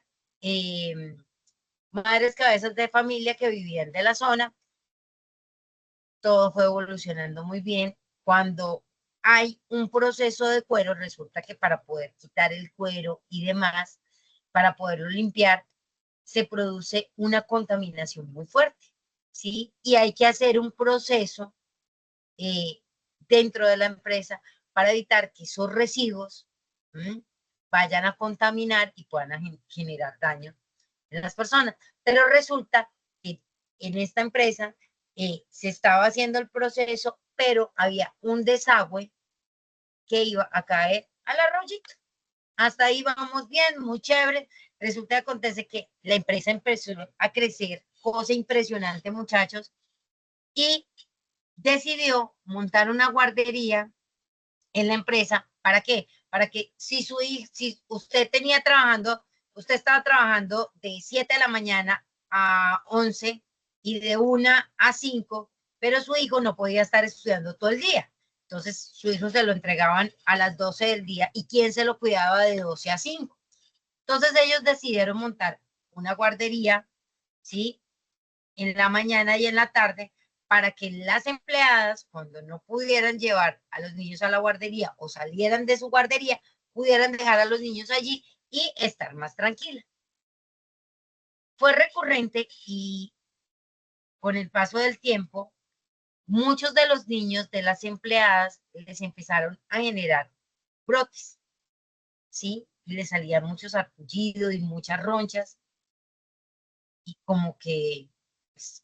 madres cabezas de familia que vivían de la zona. Todo fue evolucionando muy bien. Cuando hay un proceso de cuero, resulta que para poder quitar el cuero y demás, para poderlo limpiar, se produce una contaminación muy fuerte, ¿sí? Y hay que hacer un proceso dentro de la empresa para evitar que esos residuos vayan a contaminar y puedan generar daño en las personas. Pero resulta que en esta empresa se estaba haciendo el proceso, pero había un desagüe que iba a caer al arroyito. Hasta ahí vamos bien, muy chévere. Resulta que acontece que la empresa empezó a crecer, cosa impresionante, muchachos, y decidió montar una guardería en la empresa. ¿Para qué? Para que si usted usted estaba trabajando de 7 de la mañana a 11 y de 1 a 5, pero su hijo no podía estar estudiando todo el día. Entonces, su hijo se lo entregaban a las 12 del día y quién se lo cuidaba de 12 a 5. Entonces, ellos decidieron montar una guardería, ¿sí? En la mañana y en la tarde para que las empleadas, cuando no pudieran llevar a los niños a la guardería o salieran de su guardería, pudieran dejar a los niños allí y estar más tranquilas. Fue recurrente y con el paso del tiempo, muchos de los niños de las empleadas les empezaron a generar brotes, ¿sí? Y les salían muchos arpullidos y muchas ronchas y como que pues,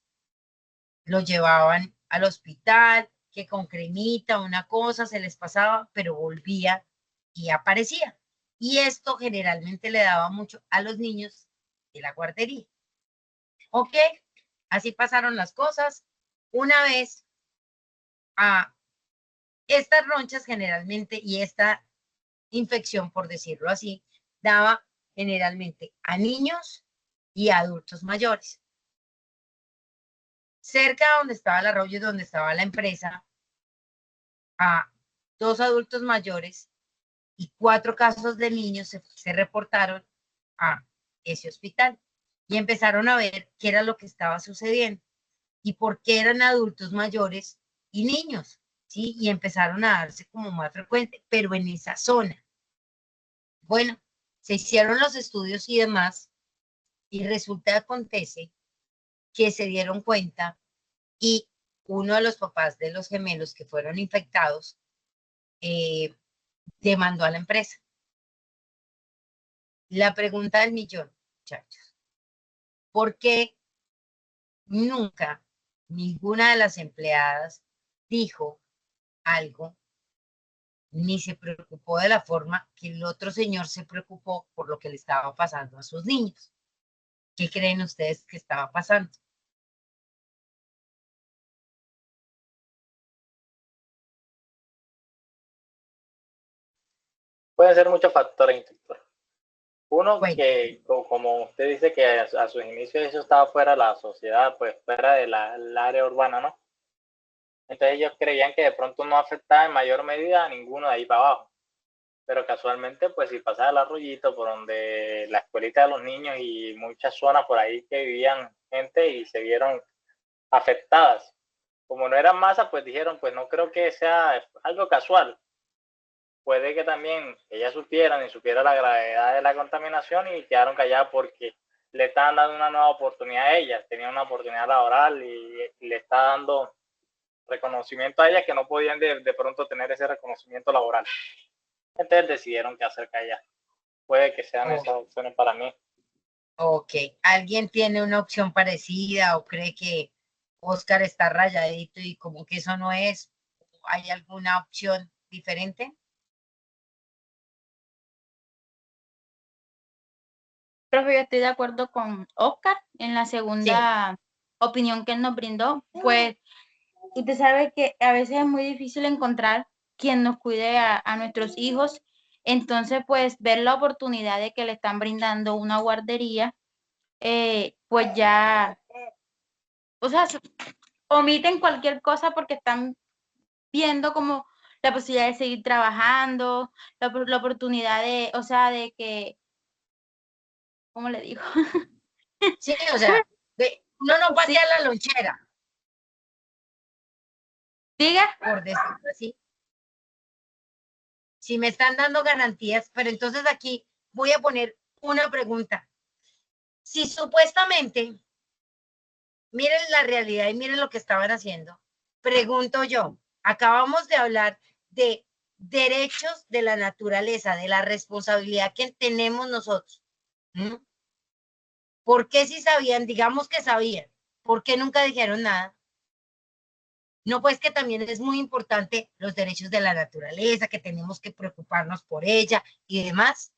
lo llevaban al hospital, que con cremita, una cosa se les pasaba, pero volvía y aparecía. Y esto generalmente le daba mucho a los niños de la guardería. Ok, así pasaron las cosas. Una vez a estas ronchas generalmente y esta infección, por decirlo así, daba generalmente a niños y a adultos mayores. Cerca donde estaba el arroyo y donde estaba la empresa, a 2 adultos mayores y 4 casos de niños se reportaron a ese hospital y empezaron a ver qué era lo que estaba sucediendo y por qué eran adultos mayores y niños, ¿sí? Y empezaron a darse como más frecuente, pero en esa zona. Bueno, se hicieron los estudios y demás y resulta acontece que se dieron cuenta y uno de los papás de los gemelos que fueron infectados demandó a la empresa. La pregunta del millón, muchachos, ¿por qué nunca ninguna de las empleadas dijo algo ni se preocupó de la forma que el otro señor se preocupó por lo que le estaba pasando a sus niños? ¿Qué creen ustedes que estaba pasando? Pueden ser muchos factores, instructor. Uno, Bueno, que como usted dice que a sus inicios eso estaba fuera de la sociedad, pues fuera de la área urbana, ¿no? Entonces ellos creían que de pronto no afectaba en mayor medida a ninguno de ahí para abajo. Pero casualmente, pues si pasaba el arroyito por donde la escuelita de los niños y muchas zonas por ahí que vivían gente y se vieron afectadas. Como no eran masas, pues dijeron, pues no creo que sea algo casual. Puede que también ellas supieran y supiera la gravedad de la contaminación y quedaron calladas porque le estaban dando una nueva oportunidad a ellas, tenían una oportunidad laboral y le está dando reconocimiento a ellas que no podían de pronto tener ese reconocimiento laboral. Entonces decidieron que hacer callar. Puede que sean esas opciones para mí. ok. ¿Alguien tiene una opción parecida o cree que Oscar está rayadito y como que eso no es? ¿Hay alguna opción diferente? Profe, yo estoy de acuerdo con Oscar en la Sí, segunda opinión que él nos brindó. Pues usted sabe que a veces es muy difícil encontrar quien nos cuide a nuestros hijos. Entonces, pues ver la oportunidad de que le están brindando una guardería, pues ya, o sea, omiten cualquier cosa porque están viendo como la posibilidad de seguir trabajando, la oportunidad de, o sea, de que, ¿cómo le digo? Sí, o sea, uno no Sí, patea la lonchera, diga, por decirlo así. Si me están dando garantías, pero entonces aquí voy a poner una pregunta. Si supuestamente, miren la realidad y miren lo que estaban haciendo, pregunto yo, acabamos de hablar de derechos de la naturaleza, de la responsabilidad que tenemos nosotros. ¿Mm? ¿Por qué si sabían, digamos que sabían, por qué nunca dijeron nada? No, pues que también es muy importante los derechos de la naturaleza, que tenemos que preocuparnos por ella y demás.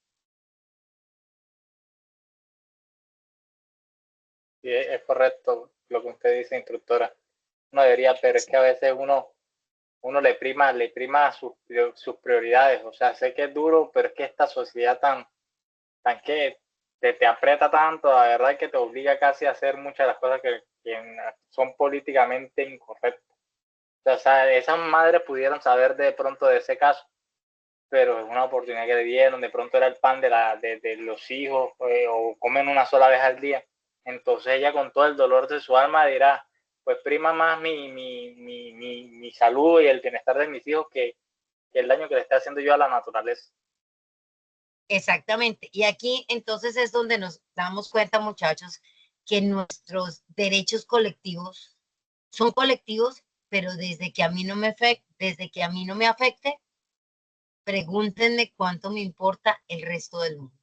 Sí, es correcto lo que usted dice, instructora. No debería, pero es que a veces uno le prima sus prioridades. O sea, sé que es duro, pero es que esta sociedad tan que te aprieta tanto, la verdad que te obliga casi a hacer muchas de las cosas que son políticamente incorrectas. O sea, esas madres pudieron saber de pronto de ese caso, pero es una oportunidad que le dieron, de pronto era el pan de los hijos, o comen una sola vez al día. Entonces ella con todo el dolor de su alma dirá, pues prima más mi salud y el bienestar de mis hijos que el daño que le está haciendo yo a la naturaleza. Exactamente. Y aquí entonces es donde nos damos cuenta, muchachos, que nuestros derechos colectivos son colectivos, pero desde que a mí no me afecte, pregúntenme cuánto me importa el resto del mundo.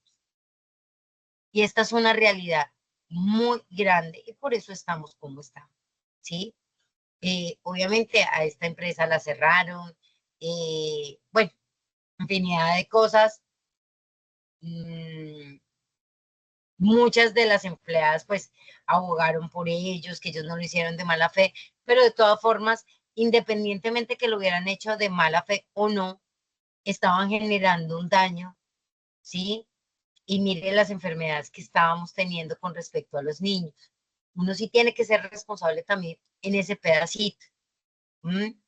Y esta es una realidad muy grande y por eso estamos como estamos, ¿sí? Obviamente a esta empresa la cerraron, bueno, infinidad de cosas. Muchas de las empleadas pues abogaron por ellos, que ellos no lo hicieron de mala fe, pero de todas formas, independientemente que lo hubieran hecho de mala fe o no, estaban generando un daño, ¿sí? Y mire las enfermedades que estábamos teniendo con respecto a los niños. Uno sí tiene que ser responsable también en ese pedacito.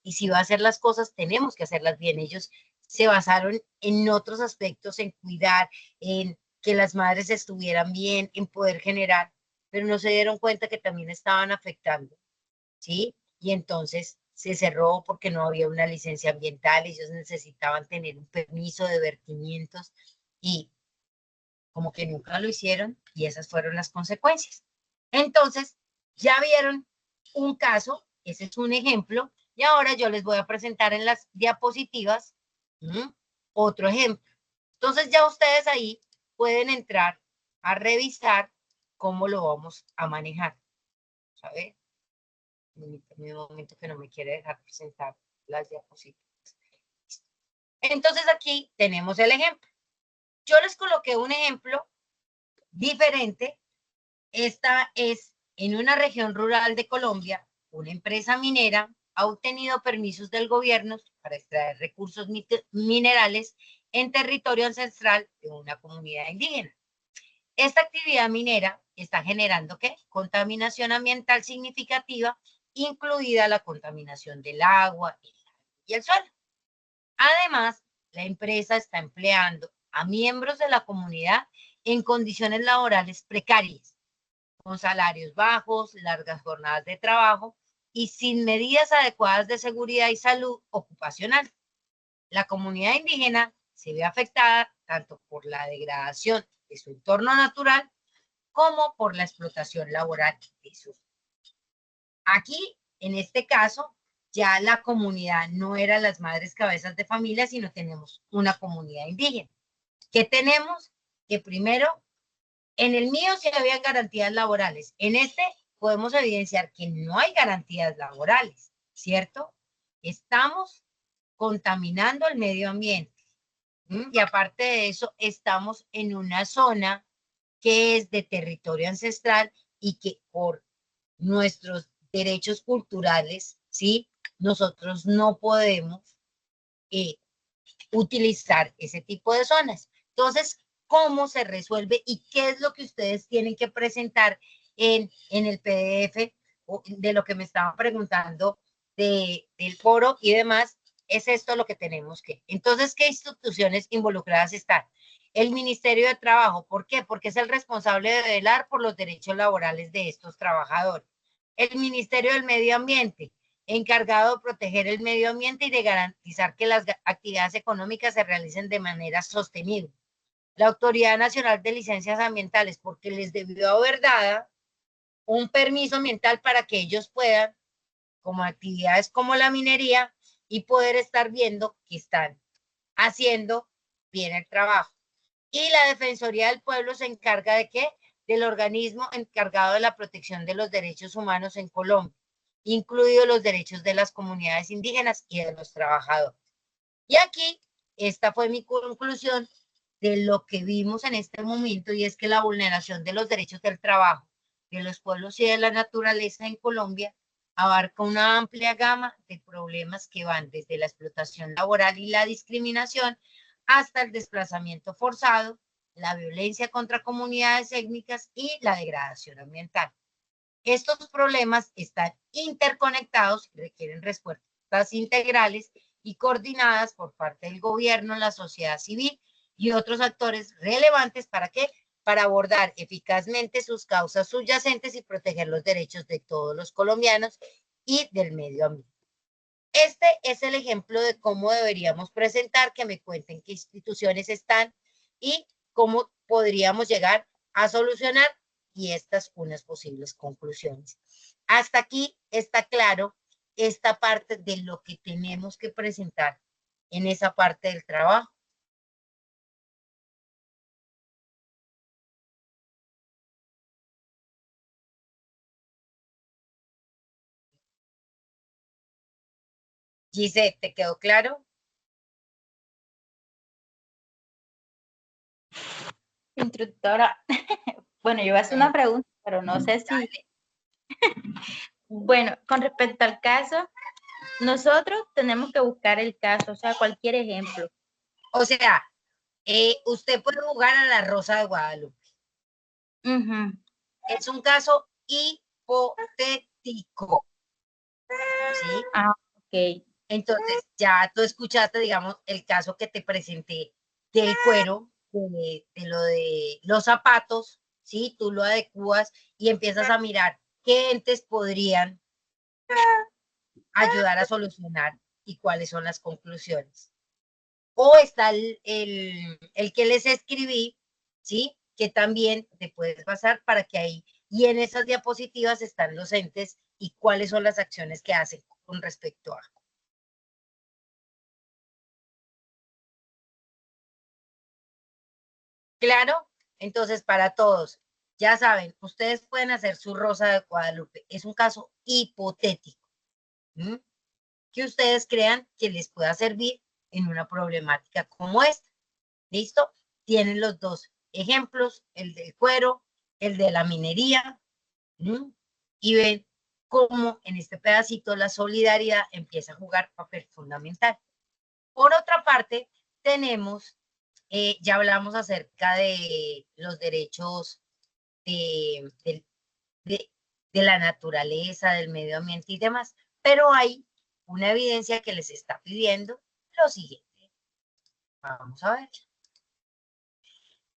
Y si va a hacer las cosas, tenemos que hacerlas bien. Ellos se basaron en otros aspectos, en cuidar, en que las madres estuvieran bien, en poder generar, pero no se dieron cuenta que también estaban afectando, ¿sí? Y entonces se cerró porque no había una licencia ambiental, ellos necesitaban tener un permiso de vertimientos y como que nunca lo hicieron y esas fueron las consecuencias. Entonces, ya vieron un caso, ese es un ejemplo, y ahora yo les voy a presentar en las diapositivas otro ejemplo. Entonces ya ustedes ahí pueden entrar a revisar cómo lo vamos a manejar. A ver, un momento que no me quiere dejar presentar las diapositivas. Entonces aquí tenemos el ejemplo. Yo les coloqué un ejemplo diferente. Esta es en una región rural de Colombia, una empresa minera ha obtenido permisos del gobierno para extraer recursos minerales en territorio ancestral de una comunidad indígena. Esta actividad minera está generando ¿qué? Contaminación ambiental significativa, incluida la contaminación del agua y el suelo. Además, la empresa está empleando a miembros de la comunidad en condiciones laborales precarias, con salarios bajos, largas jornadas de trabajo y sin medidas adecuadas de seguridad y salud ocupacional. La comunidad indígena se ve afectada tanto por la degradación de su entorno natural como por la explotación laboral de sus. Aquí, en este caso, ya la comunidad no era las madres cabezas de familia, sino tenemos una comunidad indígena. ¿Qué tenemos? Que primero, en el mío sí había garantías laborales. En este podemos evidenciar que no hay garantías laborales, ¿cierto? Estamos contaminando el medio ambiente. Y aparte de eso, estamos en una zona que es de territorio ancestral y que por nuestros derechos culturales, ¿sí? Nosotros no podemos utilizar ese tipo de zonas. Entonces, ¿cómo se resuelve y qué es lo que ustedes tienen que presentar en el PDF de lo que me estaban preguntando del foro y demás, es esto lo que tenemos que. Entonces, ¿qué instituciones involucradas están? El Ministerio de Trabajo. ¿Por qué? Porque es el responsable de velar por los derechos laborales de estos trabajadores. El Ministerio del Medio Ambiente, encargado de proteger el medio ambiente y de garantizar que las actividades económicas se realicen de manera sostenible. La Autoridad Nacional de Licencias Ambientales, porque les debió haber dado un permiso ambiental para que ellos puedan, como actividades como la minería, y poder estar viendo que están haciendo bien el trabajo. Y la Defensoría del Pueblo se encarga de qué? Del organismo encargado de la protección de los derechos humanos en Colombia, incluidos los derechos de las comunidades indígenas y de los trabajadores. Y aquí, esta fue mi conclusión de lo que vimos en este momento, y es que la vulneración de los derechos del trabajo, de los pueblos y de la naturaleza en Colombia abarca una amplia gama de problemas que van desde la explotación laboral y la discriminación hasta el desplazamiento forzado, la violencia contra comunidades étnicas y la degradación ambiental. Estos problemas están interconectados y requieren respuestas integrales y coordinadas por parte del gobierno, la sociedad civil y otros actores relevantes. ¿Para qué? Para abordar eficazmente sus causas subyacentes y proteger los derechos de todos los colombianos y del medio ambiente. Este es el ejemplo de cómo deberíamos presentar, que me cuenten qué instituciones están y cómo podríamos llegar a solucionar, y estas unas posibles conclusiones. Hasta aquí está claro esta parte de lo que tenemos que presentar en esa parte del trabajo. Gisette, ¿te quedó claro? Instructora, bueno, yo voy a hacer una pregunta, pero no sé si... Bueno, con respecto al caso, nosotros tenemos que buscar el caso, o sea, cualquier ejemplo. O sea, usted puede jugar a la Rosa de Guadalupe. Es un caso hipotético. ¿Sí? Ah, ok. Entonces, ya tú escuchaste, digamos, el caso que te presenté del cuero, de lo de los zapatos, ¿sí? Tú lo adecuas y empiezas a mirar qué entes podrían ayudar a solucionar y cuáles son las conclusiones. O está el que les escribí, ¿sí? Que también te puedes basar para que ahí, y en esas diapositivas están los entes y cuáles son las acciones que hacen con respecto a. ¿Claro? Entonces, para todos, ya saben, ustedes pueden hacer su Rosa de Guadalupe. Es un caso hipotético, ¿sí? Que ustedes crean que les pueda servir en una problemática como esta. ¿Listo? Tienen los dos ejemplos, el del cuero, el de la minería, ¿sí? Y ven cómo en este pedacito la solidaridad empieza a jugar papel fundamental. Por otra parte, tenemos, ya hablamos acerca de los derechos de, de, de la naturaleza, del medio ambiente y demás, pero hay una evidencia que les está pidiendo lo siguiente. Vamos a ver.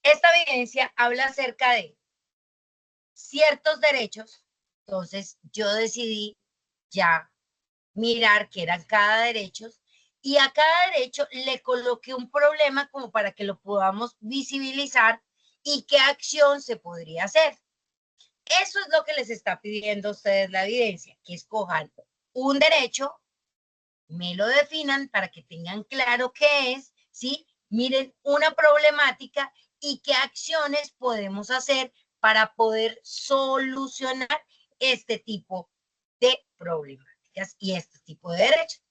Esta evidencia habla acerca de ciertos derechos, entonces yo decidí ya mirar qué eran cada derecho, y a cada derecho le coloqué un problema como para que lo podamos visibilizar y qué acción se podría hacer. Eso es lo que les está pidiendo a ustedes la evidencia, que escojan un derecho, me lo definan para que tengan claro qué es, ¿sí? Miren una problemática y qué acciones podemos hacer para poder solucionar este tipo de problemáticas y este tipo de derechos.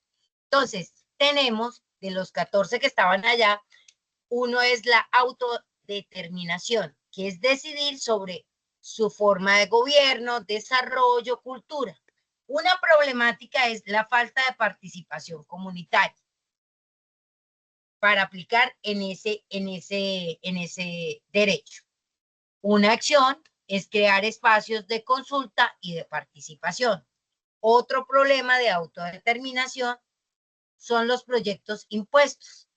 Entonces, tenemos de los 14 que estaban allá, uno es la autodeterminación, que es decidir sobre su forma de gobierno, desarrollo, cultura. Una problemática es la falta de participación comunitaria para aplicar en ese derecho. Una acción es crear espacios de consulta y de participación. Otro problema de autodeterminación son los proyectos impuestos.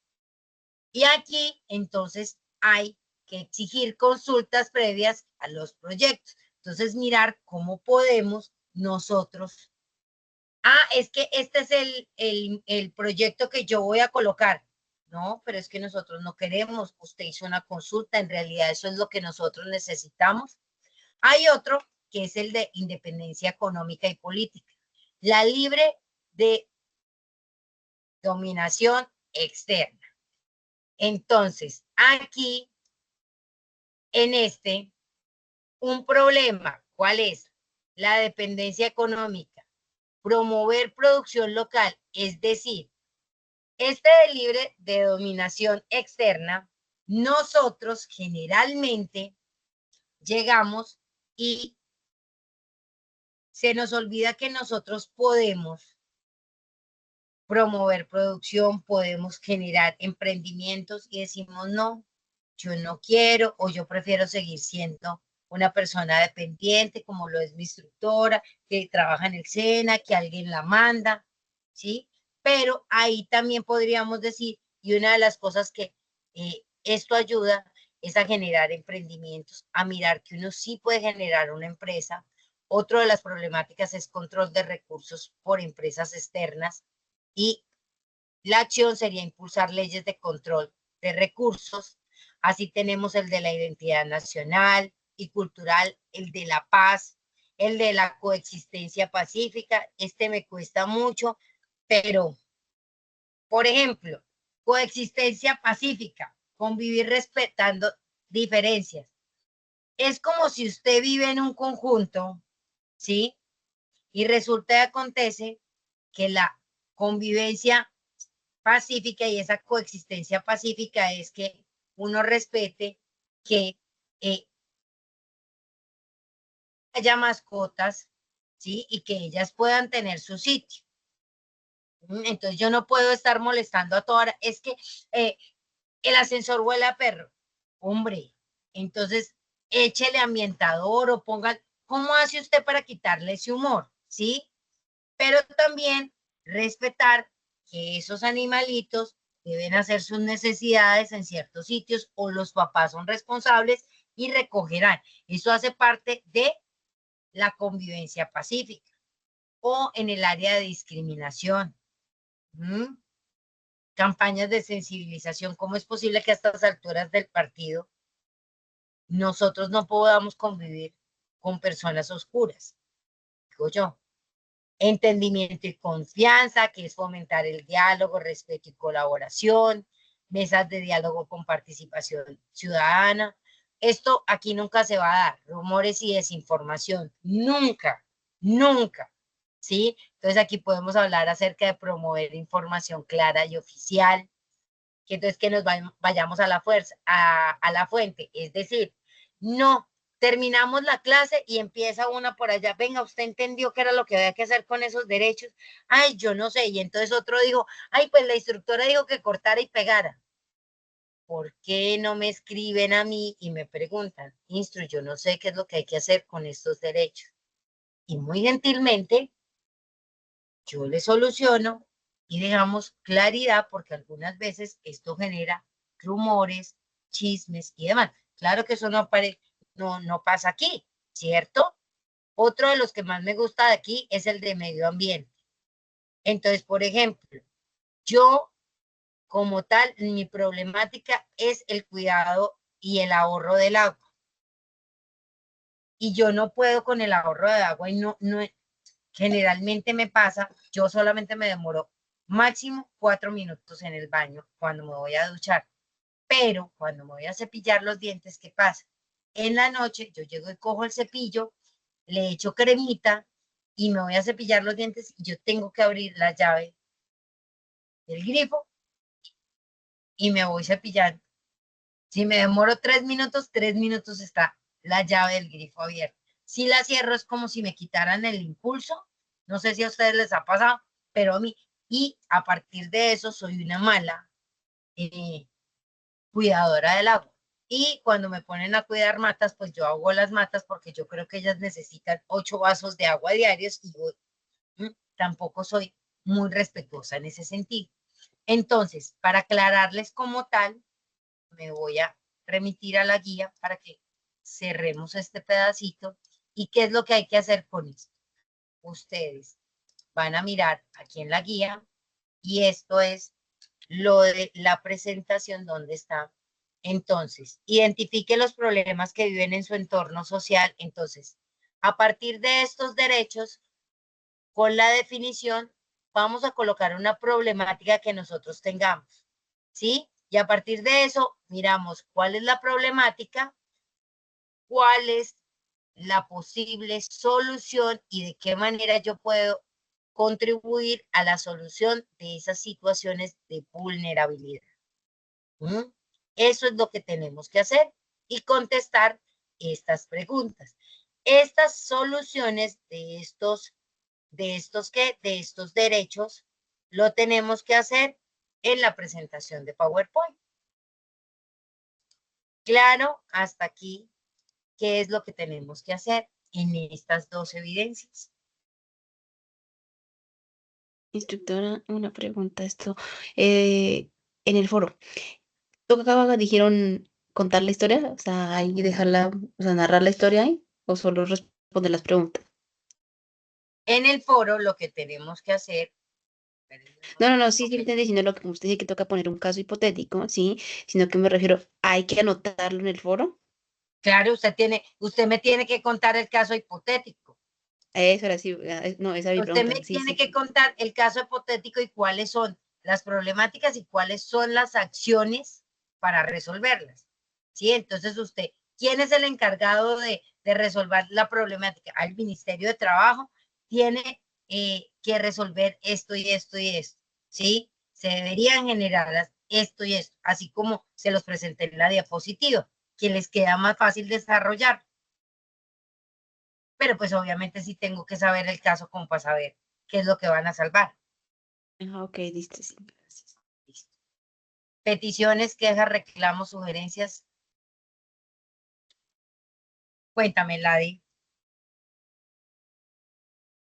Y aquí, entonces, hay que exigir consultas previas a los proyectos. Entonces, mirar cómo podemos nosotros. Es que este es el proyecto que yo voy a colocar. No, pero es que nosotros no queremos. Usted hizo una consulta, en realidad eso es lo que nosotros necesitamos. Hay otro que es el de independencia económica y política. La libre de dominación externa. Entonces, aquí, en un problema, ¿cuál es? La dependencia económica. Promover producción local, es decir, de libre de dominación externa, nosotros generalmente llegamos y se nos olvida que nosotros podemos promover producción, podemos generar emprendimientos y decimos no, yo no quiero o yo prefiero seguir siendo una persona dependiente como lo es mi instructora, que trabaja en el SENA, que alguien la manda, ¿sí? Pero ahí también podríamos decir, y una de las cosas que esto ayuda es a generar emprendimientos, a mirar que uno sí puede generar una empresa. Otro de las problemáticas es control de recursos por empresas externas y la acción sería impulsar leyes de control de recursos. Así tenemos el de la identidad nacional y cultural, el de la paz, el de la coexistencia pacífica. Este me cuesta mucho, pero, por ejemplo, coexistencia pacífica, convivir respetando diferencias. Es como si usted vive en un conjunto, ¿sí? Y resulta y acontece que la convivencia pacífica y esa coexistencia pacífica es que uno respete que haya mascotas, ¿sí? Y que ellas puedan tener su sitio. Entonces yo no puedo estar molestando a toda hora. Es que el ascensor huele a perro. Hombre, entonces échele ambientador o ponga, ¿cómo hace usted para quitarle ese humor? ¿Sí? Pero también respetar que esos animalitos deben hacer sus necesidades en ciertos sitios o los papás son responsables y recogerán. Eso hace parte de la convivencia pacífica o en el área de discriminación. Campañas de sensibilización. ¿Cómo es posible que a estas alturas del partido nosotros no podamos convivir con personas oscuras? Digo yo. Entendimiento y confianza, que es fomentar el diálogo, respeto y colaboración, mesas de diálogo con participación ciudadana. Esto aquí nunca se va a dar, rumores y desinformación, nunca, nunca, ¿sí? Entonces aquí podemos hablar acerca de promover información clara y oficial, que entonces que nos vayamos a la fuerza, a la fuente, es decir, no terminamos la clase y empieza una por allá, venga, usted entendió qué era lo que había que hacer con esos derechos, ay, yo no sé, y entonces otro dijo, ay, pues la instructora dijo que cortara y pegara. ¿Por qué no me escriben a mí y me preguntan, instru, yo no sé qué es lo que hay que hacer con estos derechos? Y muy gentilmente, yo les soluciono y dejamos claridad, porque algunas veces esto genera rumores, chismes y demás. Claro que eso no pasa aquí, ¿cierto? Otro de los que más me gusta de aquí es el de medio ambiente. Entonces, por ejemplo, yo como tal, mi problemática es el cuidado y el ahorro del agua. Y yo no puedo con el ahorro de agua y generalmente me pasa, yo solamente me demoro máximo 4 minutos en el baño cuando me voy a duchar. Pero cuando me voy a cepillar los dientes, ¿qué pasa? En la noche yo llego y cojo el cepillo, le echo cremita y me voy a cepillar los dientes y yo tengo que abrir la llave del grifo y me voy cepillando. Si me demoro 3 minutos está la llave del grifo abierta. Si la cierro es como si me quitaran el impulso. No sé si a ustedes les ha pasado, pero a mí. Y a partir de eso soy una mala cuidadora del agua. Y cuando me ponen a cuidar matas, pues yo hago las matas porque yo creo que ellas necesitan 8 vasos de agua diarios y yo tampoco soy muy respetuosa en ese sentido. Entonces, para aclararles como tal, me voy a remitir a la guía para que cerremos este pedacito. ¿Y qué es lo que hay que hacer con esto? Ustedes van a mirar aquí en la guía y esto es lo de la presentación donde está. Entonces, identifique los problemas que viven en su entorno social. Entonces, a partir de estos derechos, con la definición, vamos a colocar una problemática que nosotros tengamos, ¿sí? Y a partir de eso, miramos cuál es la problemática, cuál es la posible solución y de qué manera yo puedo contribuir a la solución de esas situaciones de vulnerabilidad. ¿Mm? Eso es lo que tenemos que hacer y contestar estas preguntas. Estas soluciones de estos derechos lo tenemos que hacer en la presentación de PowerPoint. Claro, hasta aquí, ¿qué es lo que tenemos que hacer en estas dos evidencias? Instructora, una pregunta esto. En el foro, ¿tú acá dijeron contar la historia? O sea, ahí dejarla, o sea, narrar la historia ahí, o solo responder las preguntas. En el foro lo que tenemos que hacer. No, sí, sí, entendí, sino lo que como usted dice que toca poner un caso hipotético, sí, sino que me refiero, hay que anotarlo en el foro. Claro, usted me tiene que contar el caso hipotético. Eso era así, no, esa es mi Usted me pregunta, sí, tiene sí. que contar el caso hipotético y cuáles son las problemáticas y cuáles son las acciones para resolverlas. ¿Sí? Entonces usted, ¿quién es el encargado de resolver la problemática? Al Ministerio de Trabajo tiene que resolver esto y esto y esto. ¿Sí? Se deberían generar esto y esto, así como se los presenté en la diapositiva, que les queda más fácil desarrollar. Pero pues obviamente sí tengo que saber el caso como para saber qué es lo que van a salvar. Ok, listo, sí, gracias. Listo. Peticiones, quejas, reclamos, sugerencias. Cuéntame, Ladi.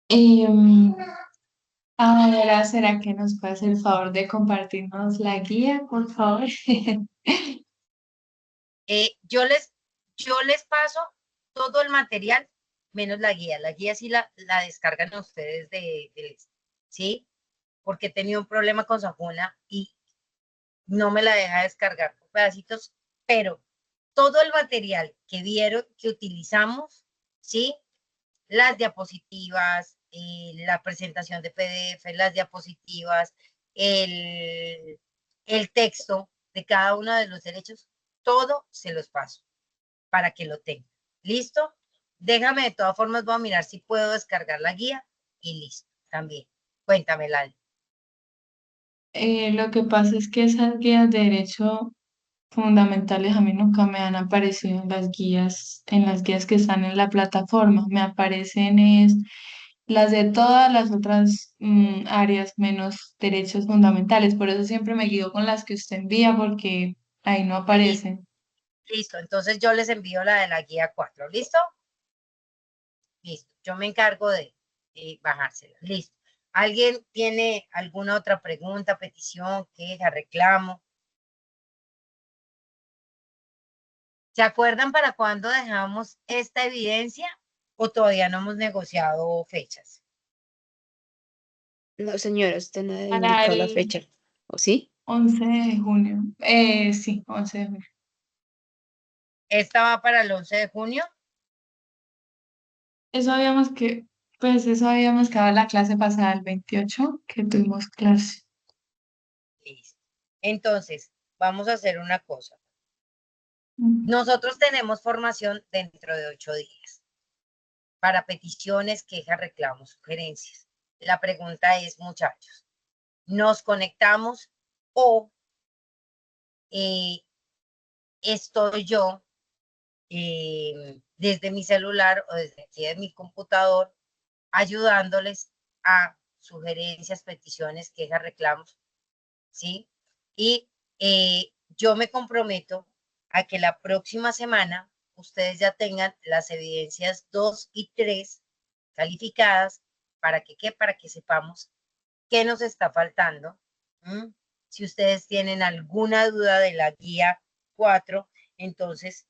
Em, Ahora, ¿será que nos puede hacer el favor de compartirnos la guía, por favor? Yo les paso todo el material menos la guía. La guía sí la descargan ustedes ¿sí? Porque he tenido un problema con Sajuna y no me la deja descargar por pedacitos, pero todo el material que vieron, que utilizamos, ¿sí? Las diapositivas, la presentación de PDF, las diapositivas, el texto de cada uno de los derechos, todo se los paso para que lo tengan. ¿Listo? Déjame, de todas formas, voy a mirar si puedo descargar la guía y listo, también. Cuéntame, Lali. Lo que pasa es que esas guías de derecho fundamentales a mí nunca me han aparecido en las guías que están en la plataforma. Me aparecen es las de todas las otras áreas menos derechos fundamentales. Por eso siempre me guío con las que usted envía porque ahí no Listo, aparecen. listo. Entonces yo les envío la de la guía 4. ¿Listo? Listo. Yo me encargo de bajársela. Listo. ¿Alguien tiene alguna otra pregunta, petición, queja, reclamo? ¿Se acuerdan para cuándo dejamos esta evidencia o todavía no hemos negociado fechas? No, señora, usted no ha Para indicado la el fecha, ¿o sí? 11 de junio. Sí, 11 de junio. Esta va para el 11 de junio. Eso habíamos quedado la clase pasada, el 28 que tuvimos clase. Listo. Entonces, vamos a hacer una cosa. Mm. Nosotros tenemos formación dentro de 8 días para peticiones, quejas, reclamos, sugerencias. La pregunta es, muchachos, ¿nos conectamos o estoy yo desde mi celular o desde aquí de mi computador ayudándoles a sugerencias, peticiones, quejas, reclamos, ¿sí? Y yo me comprometo a que la próxima semana ustedes ya tengan las evidencias 2 y 3 calificadas para que, ¿qué? Para que sepamos qué nos está faltando. Si ustedes tienen alguna duda de la guía 4, entonces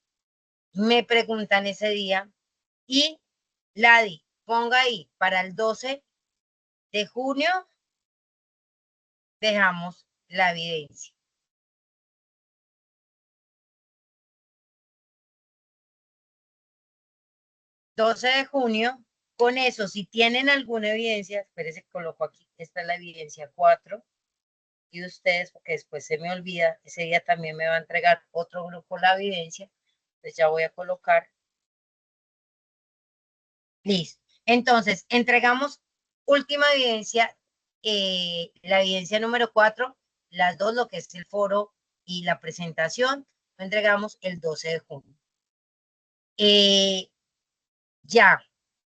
me preguntan ese día y Ladi, ponga ahí para el 12 de junio dejamos la evidencia. $12 de junio, con eso, si tienen alguna evidencia, espérense, coloco aquí, esta es la evidencia 4, y ustedes, porque después se me olvida, ese día también me va a entregar otro grupo la evidencia, entonces ya voy a colocar. Listo. Entonces, entregamos última evidencia, la evidencia número 4, las dos, lo que es el foro y la presentación, lo entregamos el 12 de junio. Ya,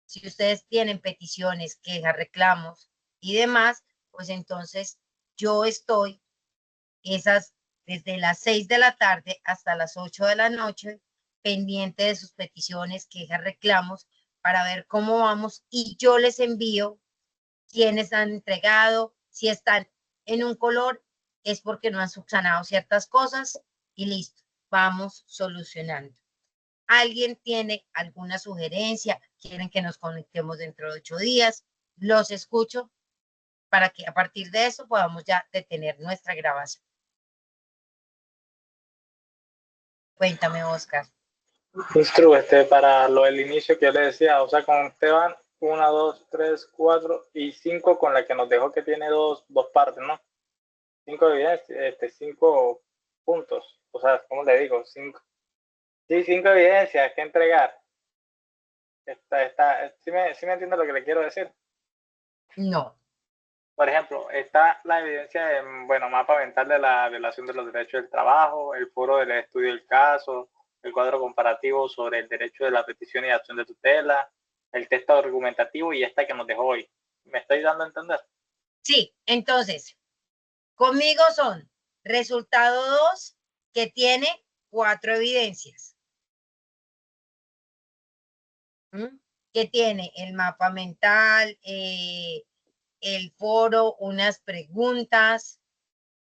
si ustedes tienen peticiones, quejas, reclamos y demás, pues entonces yo estoy desde las 6 de la tarde hasta las 8 de la noche pendiente de sus peticiones, quejas, reclamos, para ver cómo vamos y yo les envío quiénes han entregado, si están en un color es porque no han subsanado ciertas cosas y listo, vamos solucionando. ¿Alguien tiene alguna sugerencia? ¿Quieren que nos conectemos dentro de 8 días? Los escucho para que a partir de eso podamos ya detener nuestra grabación. Cuéntame, Oscar. Para lo del inicio que yo le decía, o sea, con Esteban, 1, 2, 3, 4 y 5 con la que nos dejó que tiene dos partes, ¿no? 5 evidencias, 5 puntos, o sea, ¿cómo le digo? 5 evidencias que entregar. ¿Sí me entiende lo que le quiero decir? No. Por ejemplo, está la evidencia de, bueno, mapa mental de la violación de los derechos del trabajo, el foro del estudio del caso, el cuadro comparativo sobre el derecho de la petición y acción de tutela, el texto argumentativo y esta que nos dejó hoy. ¿Me estoy dando a entender? Sí, entonces, conmigo son resultado 2 que tiene 4 evidencias. Que tiene el mapa mental, el foro, unas preguntas,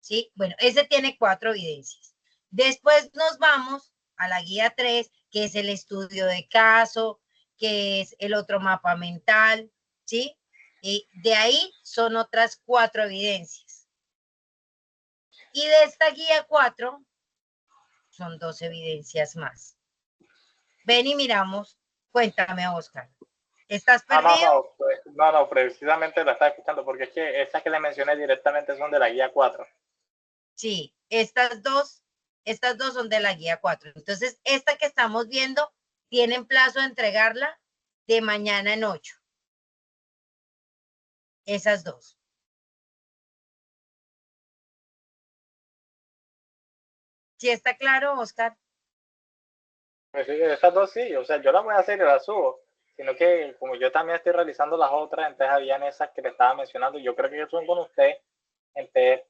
¿sí? Bueno, ese tiene 4 evidencias. Después nos vamos a la guía 3, que es el estudio de caso, que es el otro mapa mental, ¿sí? Y de ahí son otras 4 evidencias. Y de esta guía 4 son 2 evidencias más. Ven y miramos. Cuéntame, Oscar. ¿Estás perdido? No, precisamente la estaba escuchando porque es que esas que le mencioné directamente son de la guía 4. Sí, estas dos son de la guía 4. Entonces, esta que estamos viendo, tienen plazo de entregarla de mañana en 8. Esas dos. ¿Sí está claro, Oscar? Pues sí, esas dos sí, o sea, yo las voy a hacer y las subo, sino que como yo también estoy realizando las otras, entonces habían esas que le estaba mencionando, yo creo que son con usted, entonces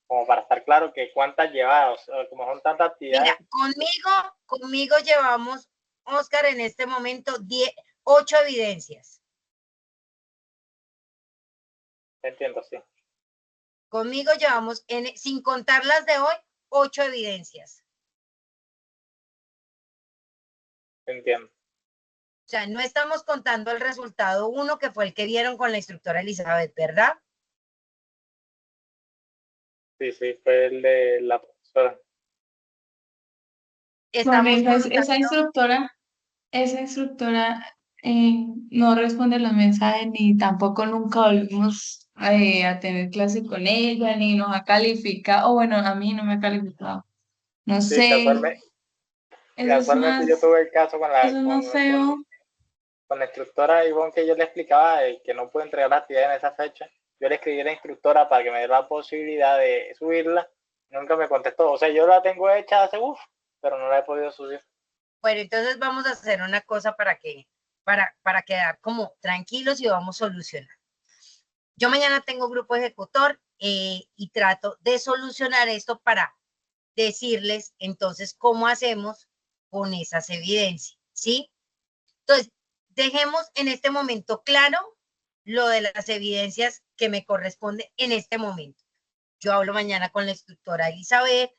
como para estar claro que cuántas lleva, o sea, como son tantas actividades. Mira, conmigo llevamos, Oscar, en este momento 8 evidencias. Entiendo, sí. Conmigo llevamos, sin contar las de hoy, 8 evidencias. Entiendo. O sea, no estamos contando el resultado 1, que fue el que vieron con la instructora Elizabeth, ¿verdad? Sí, fue el de la profesora. Esa instructora no responde los mensajes ni tampoco nunca volvimos a tener clase con ella, ni nos ha calificado, o bueno, a mí no me ha calificado. No Sí, sé. casualmente yo tuve el caso con la feo. Con la instructora Ivonne, que yo le explicaba que no pude entregar la actividad en esa fecha. Yo le escribí a la instructora para que me diera la posibilidad de subirla. Nunca me contestó. O sea, yo la tengo hecha hace pero no la he podido subir. Bueno, entonces vamos a hacer una cosa para quedar como tranquilos y vamos a solucionar. Yo mañana tengo grupo ejecutor y trato de solucionar esto para decirles entonces cómo hacemos con esas evidencias, ¿sí? Entonces, dejemos en este momento claro lo de las evidencias que me corresponde en este momento. Yo hablo mañana con la instructora Elizabeth,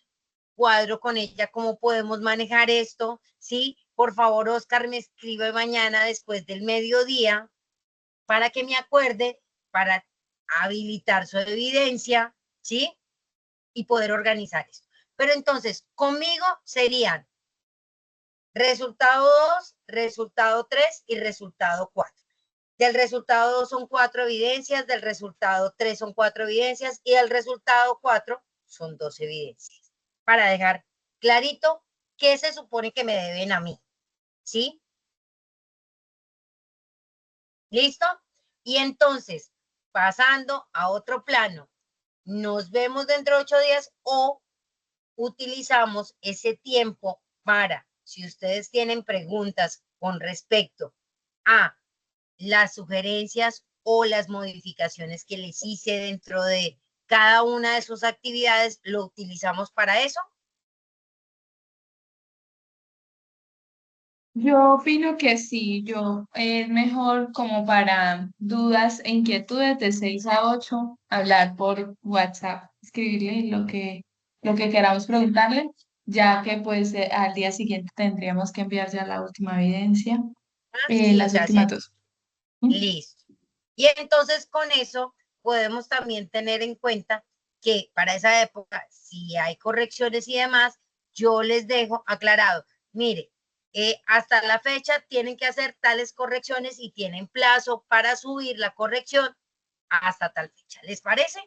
cuadro con ella cómo podemos manejar esto, ¿sí? Por favor, Oscar me escribe mañana después del mediodía para que me acuerde, para habilitar su evidencia, ¿sí? Y poder organizar esto. Pero entonces, conmigo serían resultado 2, resultado 3 y resultado 4. Del resultado 2 son 4 evidencias, del resultado 3 son 4 evidencias y del resultado 4 son 2 evidencias. Para dejar clarito qué se supone que me deben a mí, ¿sí? ¿Listo? Y entonces, pasando a otro plano, nos vemos dentro de 8 días o utilizamos ese tiempo para, si ustedes tienen preguntas con respecto a las sugerencias o las modificaciones que les hice dentro de cada una de sus actividades, lo utilizamos para eso. Yo opino que sí, es mejor como para dudas e inquietudes de 6 a 8 hablar por WhatsApp, escribirle lo que queramos preguntarle, ya que pues al día siguiente tendríamos que enviar ya la última evidencia, Sí, o las sea, últimas dos. ¿Mm? listo. Y entonces con eso podemos también tener en cuenta que para esa época, si hay correcciones y demás, yo les dejo aclarado, mire, hasta la fecha tienen que hacer tales correcciones y tienen plazo para subir la corrección hasta tal fecha. ¿Les parece?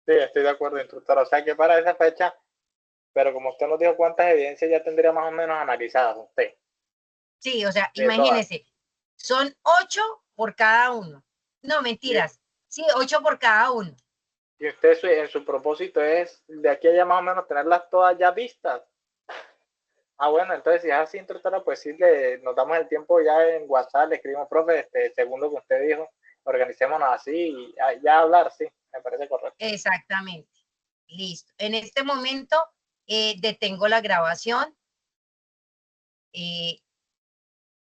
Sí, estoy de acuerdo, instructor. O sea que para esa fecha, pero como usted nos dijo cuántas evidencias ya tendría más o menos analizadas usted. Sí, o sea, De todas. imagínense, son 8 por cada uno. No, mentiras. Sí, 8 por cada uno. Y usted en su propósito es de aquí a allá más o menos tenerlas todas ya vistas. Ah, bueno, entonces si es así, instructora, pues sí, nos damos el tiempo ya en WhatsApp, le escribimos, profe, segundo que usted dijo, organicémonos así y ya hablar, sí, me parece correcto. Exactamente. Listo. En este momento detengo la grabación.